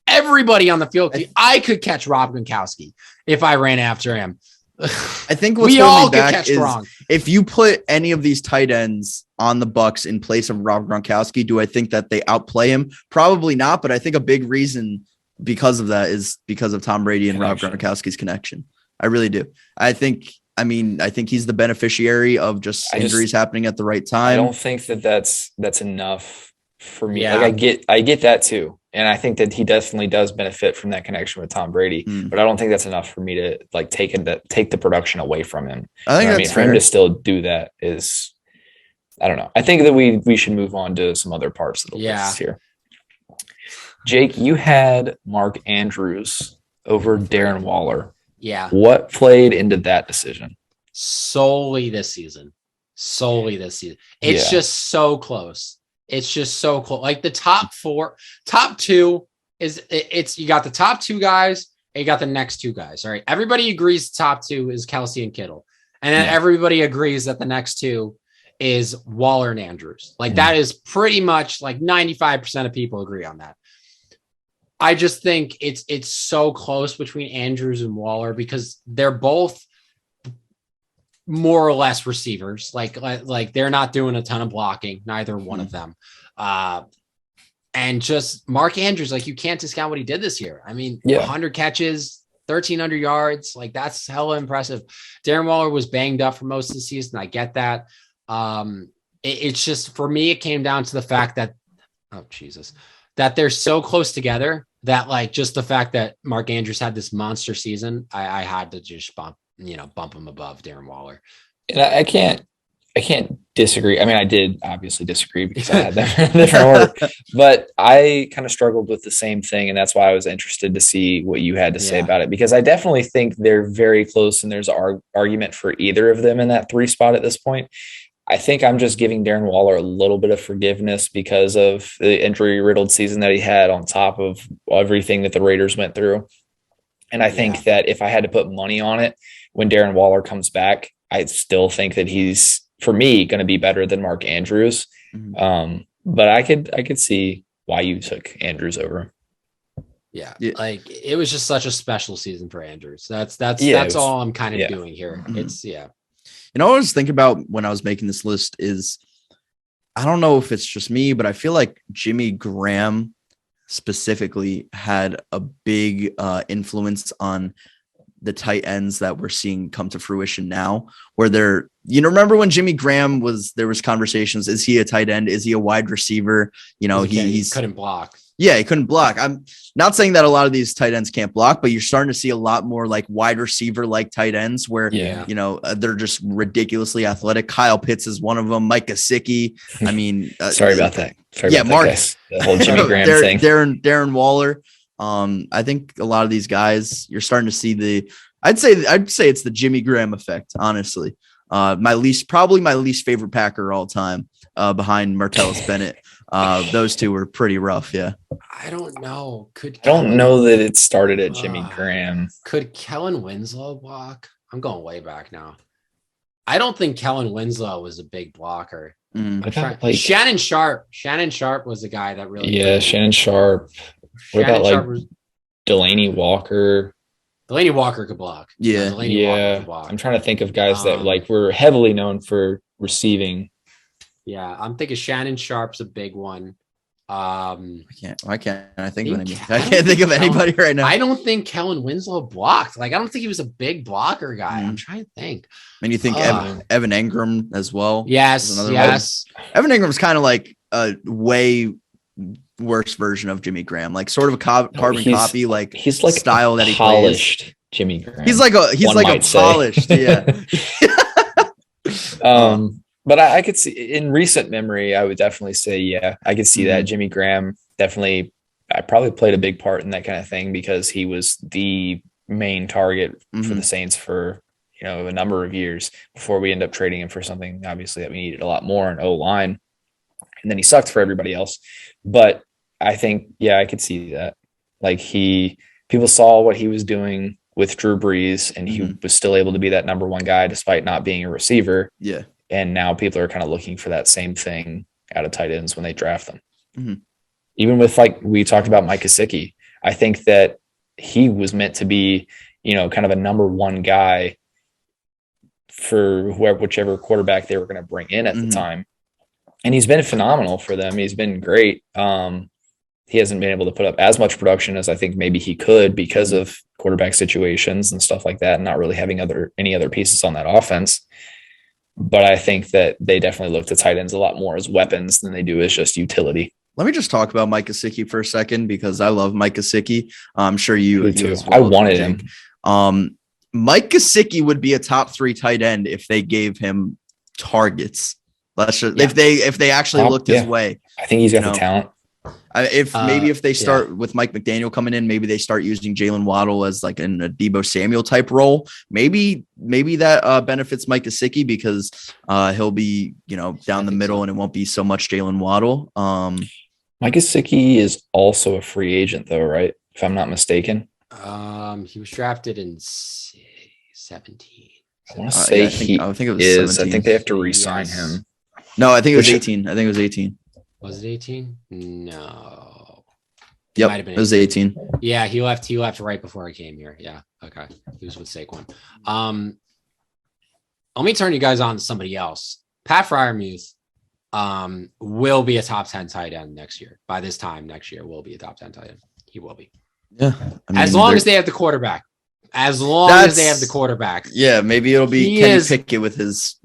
everybody on the field. I could catch Rob Gronkowski if I ran after him. I think what's we all could catch is Gronk. If you put any of these tight ends on the Bucks in place of Rob Gronkowski, do I think that they outplay him? Probably not, but I think a big reason because of that is because of Tom Brady and Rob Gronkowski's connection. I really do. I think he's the beneficiary of just injuries happening at the right time. I don't think that's enough for me. Yeah. Like, I get that too. And I think that he definitely does benefit from that connection with Tom Brady, but I don't think that's enough for me to like take the production away from him. I think that's for him to still do that is, I don't know. I think that we should move on to some other parts of the list here. Jake, you had Mark Andrews over Darren Waller. Yeah. What played into that decision? Solely this season. It's just so close. Like, the top 2 is you got the top 2 guys and you got the next 2 guys. All right. Everybody agrees the top 2 is Kelsey and Kittle. And then everybody agrees that the next 2 is Waller and Andrews. Like, that is pretty much like 95% of people agree on that. I just think it's so close between Andrews and Waller because they're both more or less receivers. Like they're not doing a ton of blocking, neither one of them. And just Mark Andrews, like, you can't discount what he did this year. I mean, 100 catches, 1,300 yards. Like, that's hella impressive. Darren Waller was banged up for most of the season. I get that. It's just, for me, it came down to the fact that, that they're so close together that, like, just the fact that Mark Andrews had this monster season, I had to just bump him above Darren Waller. And I can't disagree. I mean, I did obviously disagree because I had them in a different order, but I kind of struggled with the same thing. And that's why I was interested to see what you had to say about it, because I definitely think they're very close and there's an argument for either of them in that 3 spot at this point. I think I'm just giving Darren Waller a little bit of forgiveness because of the injury riddled season that he had on top of everything that the Raiders went through. And I think that if I had to put money on it, when Darren Waller comes back, I still think that he's, for me, going to be better than Mark Andrews. But I could see why you took Andrews over him. Yeah. Like it was just such a special season for Andrews. That's all I'm kind of doing here. It's You know what I was thinking about when I was making this list is, I don't know if it's just me, but I feel like Jimmy Graham specifically had a big influence on the tight ends that we're seeing come to fruition now, where they're, remember when Jimmy Graham there was conversations, is he a tight end? Is he a wide receiver? He couldn't block. Yeah, he couldn't block. I'm not saying that a lot of these tight ends can't block, but you're starting to see a lot more like wide receiver like tight ends where, they're just ridiculously athletic. Kyle Pitts is one of them. Mike Gesicki. I mean, sorry about that. Mark, the whole Jimmy Graham thing. Darren Waller. I think a lot of these guys, you're starting to see I'd say it's the Jimmy Graham effect, honestly. My least favorite Packer all time, behind Martellus Bennett. Those two were pretty rough. Yeah. I don't know. I don't know that it started at Jimmy Graham. Could Kellen Winslow block? I'm going way back now. I don't think Kellen Winslow was a big blocker. Shannon Sharp. Shannon Sharp was the guy that really. Yeah, Shannon Sharp. What about Delaney Walker? Delaney Walker could block. Yeah. Walker could block. I'm trying to think of guys that were heavily known for receiving. Yeah, I'm thinking Shannon Sharp's a big one. Why can't I think of anybody? I can't think of anybody right now. I don't think Kellen Winslow blocked. Like, I don't think he was a big blocker guy. I'm trying to think. And you think Evan Engram as well? Yes. Evan Engram's kind of like a way worse version of Jimmy Graham, like sort of a carbon copy, like he's like style that he polished plays. Jimmy Graham. He's like a polished, But I could see in recent memory, I would definitely say, I could see that Jimmy Graham definitely, I probably played a big part in that kind of thing because he was the main target for the Saints for, a number of years before we end up trading him for something, obviously, that we needed a lot more in O-line. And then he sucked for everybody else. But I think, I could see that. Like people saw what he was doing with Drew Brees and he was still able to be that number one guy despite not being a receiver. Yeah. And now people are kind of looking for that same thing out of tight ends when they draft them. Even with, like we talked about Mike Gesicki, I think that he was meant to be, kind of a number one guy for whichever quarterback they were going to bring in at the time. And he's been phenomenal for them. He's been great. He hasn't been able to put up as much production as I think maybe he could because of quarterback situations and stuff like that, and not really having any other pieces on that offense. But I think that they definitely look to tight ends a lot more as weapons than they do as just utility. Let me just talk about Mike Gesicki for a second because I love Mike Gesicki. I'm sure you too. Well, I wanted him. Mike Gesicki would be a top 3 tight end if they gave him targets. If they actually looked his way. I think he's got the talent. If they start with Mike McDaniel coming in, maybe they start using Jalen Waddle as like in a Deebo Samuel type role. Maybe that benefits Mike Gesicki because he'll be down the middle and it won't be so much Jalen Waddle. Mike Gesicki is also a free agent though, right? If I'm not mistaken. He was drafted in 17. I want to say I think it was 17. I think they have to re-sign him. No, I think it was 18. I think it was 18. Was it 18? No. Yep, it was 18. Yeah, he left right before I came here. Yeah, okay. He was with Saquon. Let me turn you guys on to somebody else. Pat Freiermuth will be a top 10 tight end next year. By this time next year, will be a top 10 tight end. He will be. Yeah. As long as they have the quarterback. Yeah, maybe it'll be Kenny Pickett with his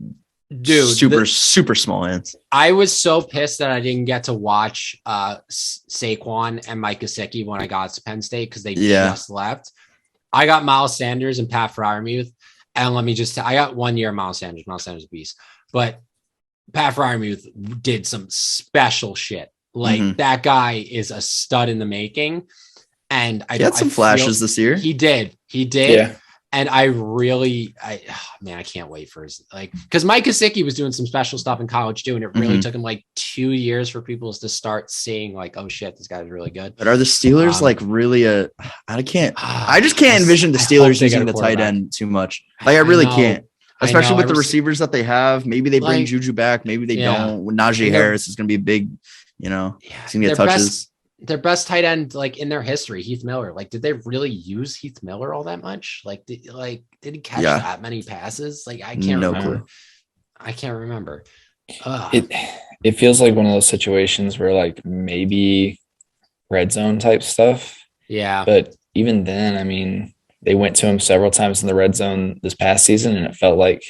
super small hands. I was so pissed that I didn't get to watch Saquon and Mike Gesicki when I got to Penn State because they just left. I got Miles Sanders and Pat Freiermuth, and let me just I got 1 year Miles Sanders. Miles Sanders is a beast, but Pat Fryermuth did some special shit. Like that guy is a stud in the making. And he had some flashes this year. He did. Yeah. And I can't wait for his, like, because Mike Kasichi was doing some special stuff in college too, and it really took him like 2 years for people to start seeing like, oh shit, this guy's really good. But are the Steelers like really I just can't envision the Steelers using the tight end too much. Like I really can't, especially with the receivers that they have. Maybe they bring Juju back. Maybe they don't. Najee Harris is going to be a big, he's going to get touches. Their best tight end, like in their history, Heath Miller. Like, did they really use Heath Miller all that much? Like, did he catch that many passes? Like, I can't remember. I can't remember. It feels like one of those situations where like maybe red zone type stuff. Yeah. But even then, I mean, they went to him several times in the red zone this past season, and it felt like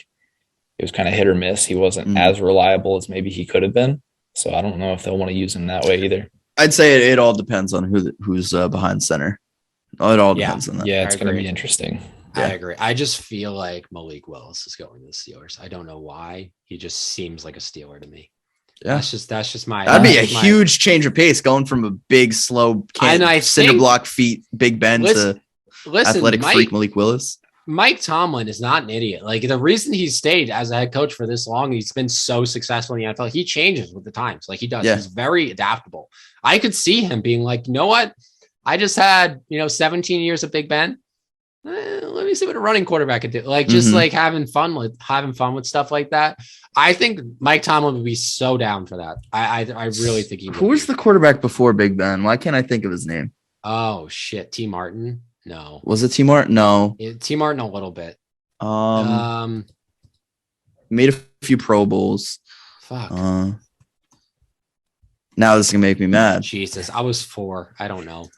it was kind of hit or miss. He wasn't as reliable as maybe he could have been. So I don't know if they'll want to use him that way either. I'd say it all depends on who's behind center. It all depends on that. Yeah, it's going to be interesting. I agree. I just feel like Malik Willis is going to the Steelers. I don't know why. He just seems like a Steeler to me. Yeah, that's just my. That'd be a huge change of pace going from a big, slow, cinder block feet, Big Ben to athletic freak Malik Willis. Mike Tomlin is not an idiot. Like the reason he's stayed as a head coach for this long, he's been so successful in the NFL. He changes with the times, like he does. Yeah. He's very adaptable. I could see him being like, you know what? I just had 17 years of Big Ben. Let me see what a running quarterback could do. Like just like having fun with stuff like that. I think Mike Tomlin would be so down for that. I really think he would. Who was the quarterback before Big Ben? Why can't I think of his name? Oh shit, T. Martin. No. Was it T. Martin? No. T. Martin a little bit. Made a few Pro Bowls. Fuck. Now this is gonna make me mad. Jesus, I was 4. I don't know.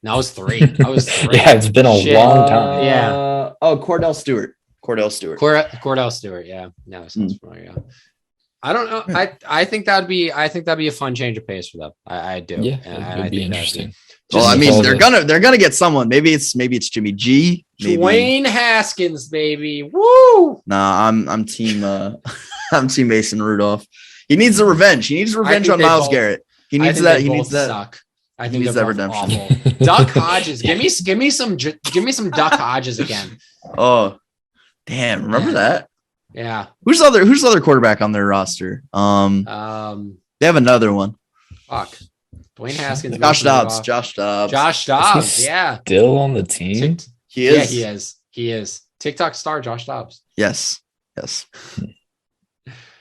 No, I was 3. Yeah, it's been a long time. Yeah. Cordell Stewart. Cordell Stewart. Yeah. No, it sounds familiar. Yeah. I don't know. I think that'd be a fun change of pace for them. I do. Yeah, it'd be interesting. Well, I mean, they're gonna get someone. Maybe it's Jimmy G. Dwayne Haskins, baby. Woo! Nah, I'm team Mason Rudolph. He needs the revenge. He needs revenge on Myles Garrett. He needs that. He needs that. Suck. I think they're redemption. Awful. Duck Hodges. Give me some Duck Hodges again. Oh, damn! Remember that? Yeah. Who's the other quarterback on their roster? They have another one. Fuck. Dwayne Haskins. Josh Dobbs. Yeah. Still on the team? He is. Yeah, he is. TikTok star Josh Dobbs. Yes.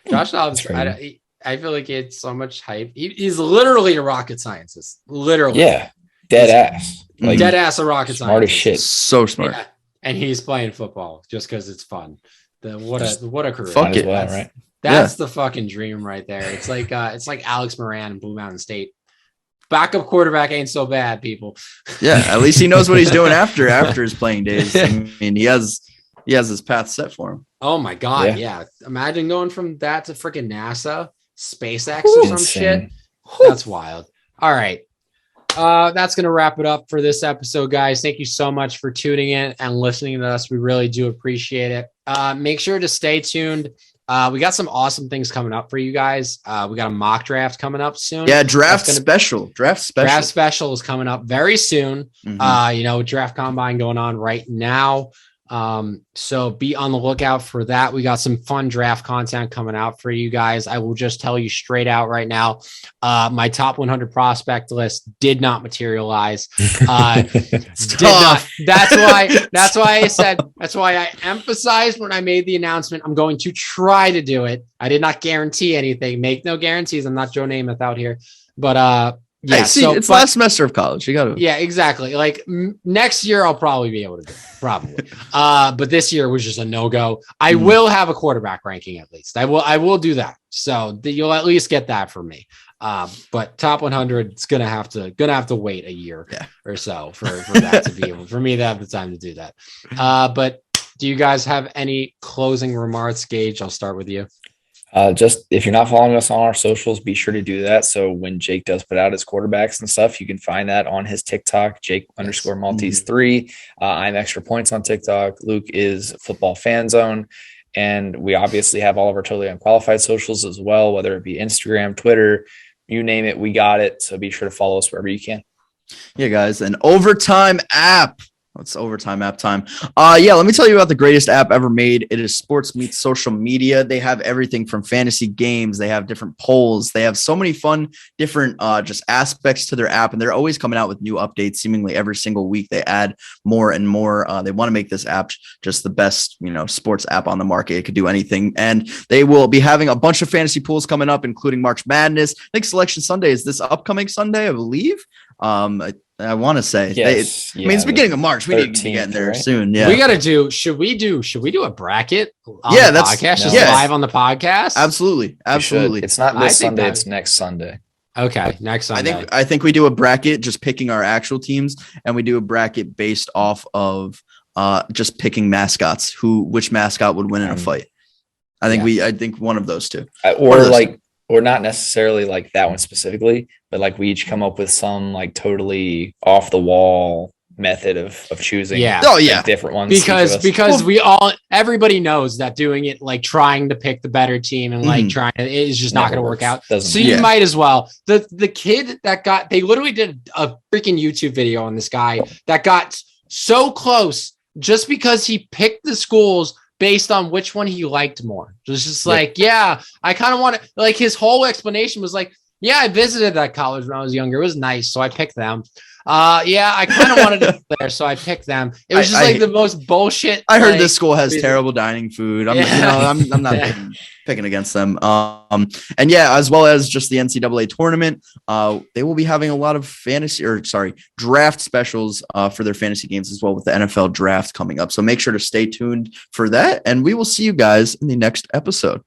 Josh Dobbs. I feel like he had so much hype. He's literally a rocket scientist. Literally. Yeah. Dead ass. Like, dead ass a rocket smart scientist. Smart as shit. So smart. Yeah. And he's playing football just because it's fun. What a career. Fuck it. Right? That's the fucking dream right there. It's like Alex Moran in Blue Mountain State. Backup quarterback ain't so bad, people. Yeah, at least he knows what he's doing after his playing days. I mean, he has his path set for him. Oh my god, yeah. Imagine going from that to freaking NASA, SpaceX, or some shit. That's wild. All right. That's going to wrap it up for this episode, guys. Thank you so much for tuning in and listening to us. We really do appreciate it. Make sure to stay tuned. We got some awesome things coming up for you guys. We got a mock draft coming up soon. Yeah, draft special is coming up very soon. Draft combine going on right now. So be on the lookout for that. We got some fun draft content coming out for you guys. I will just tell you straight out right now. My top 100 prospect list did not materialize. That's why I emphasized when I made the announcement, I'm going to try to do it. I did not guarantee anything. Make no guarantees. I'm not Joe Namath out here, but, yeah, it's last semester of college. You got to. Yeah, exactly. Like next year, I'll probably be able to do it, probably. But this year was just a no-go. I will have a quarterback ranking at least. I will do that. So you'll at least get that from me. But top 100, it's gonna have to wait a year or so for that to be able for me to have the time to do that. But do you guys have any closing remarks, Gage? I'll start with you. Just if you're not following us on our socials, be sure to do that. So when Jake does put out his quarterbacks and stuff, you can find that on his TikTok, Jake_Maltese3. I'm Extra Points on TikTok. Luke is Football Fan Zone. And we obviously have all of our totally unqualified socials as well, whether it be Instagram, Twitter, you name it, we got it. So be sure to follow us wherever you can. Yeah, guys, an overtime app. It's overtime app time. Let me tell you about the greatest app ever made. It is Sports Meets Social Media. They have everything from fantasy games. They have different polls. They have so many fun, different just aspects to their app, and they're always coming out with new updates. Seemingly every single week, they add more and more. They want to make this app just the best, sports app on the market. It could do anything, and they will be having a bunch of fantasy pools coming up, including March Madness. I think Selection Sunday is this upcoming Sunday, I believe. I want to say, yes, it's beginning of March. We need to get there soon. Yeah, we got to do. Should we do a bracket? On the podcast, just live on the podcast. Absolutely. It's not this Sunday. It's next Sunday. Okay, next Sunday. I think we do a bracket, just picking our actual teams, and we do a bracket based off of just picking mascots. Which mascot would win in a fight? I think one of those two, or not necessarily like that one specifically, but like we each come up with some like totally off the wall method of choosing. Yeah. Different ones. Because everybody knows that doing it, like trying to pick the better team and like trying to, is just not going to work out. So you might as well. The kid they literally did a freaking YouTube video on this guy that got so close just because he picked the schools based on which one he liked more. It was just like, I kind of want to, like, his whole explanation was like, I visited that college when I was younger. It was nice. So I picked them. I kind of wanted to go there. So I picked them. It was just the most bullshit. I heard this school has terrible dining food. I'm not picking against them. As well as just the NCAA tournament, they will be having a lot of draft specials for their fantasy games as well, with the NFL draft coming up. So make sure to stay tuned for that. And we will see you guys in the next episode.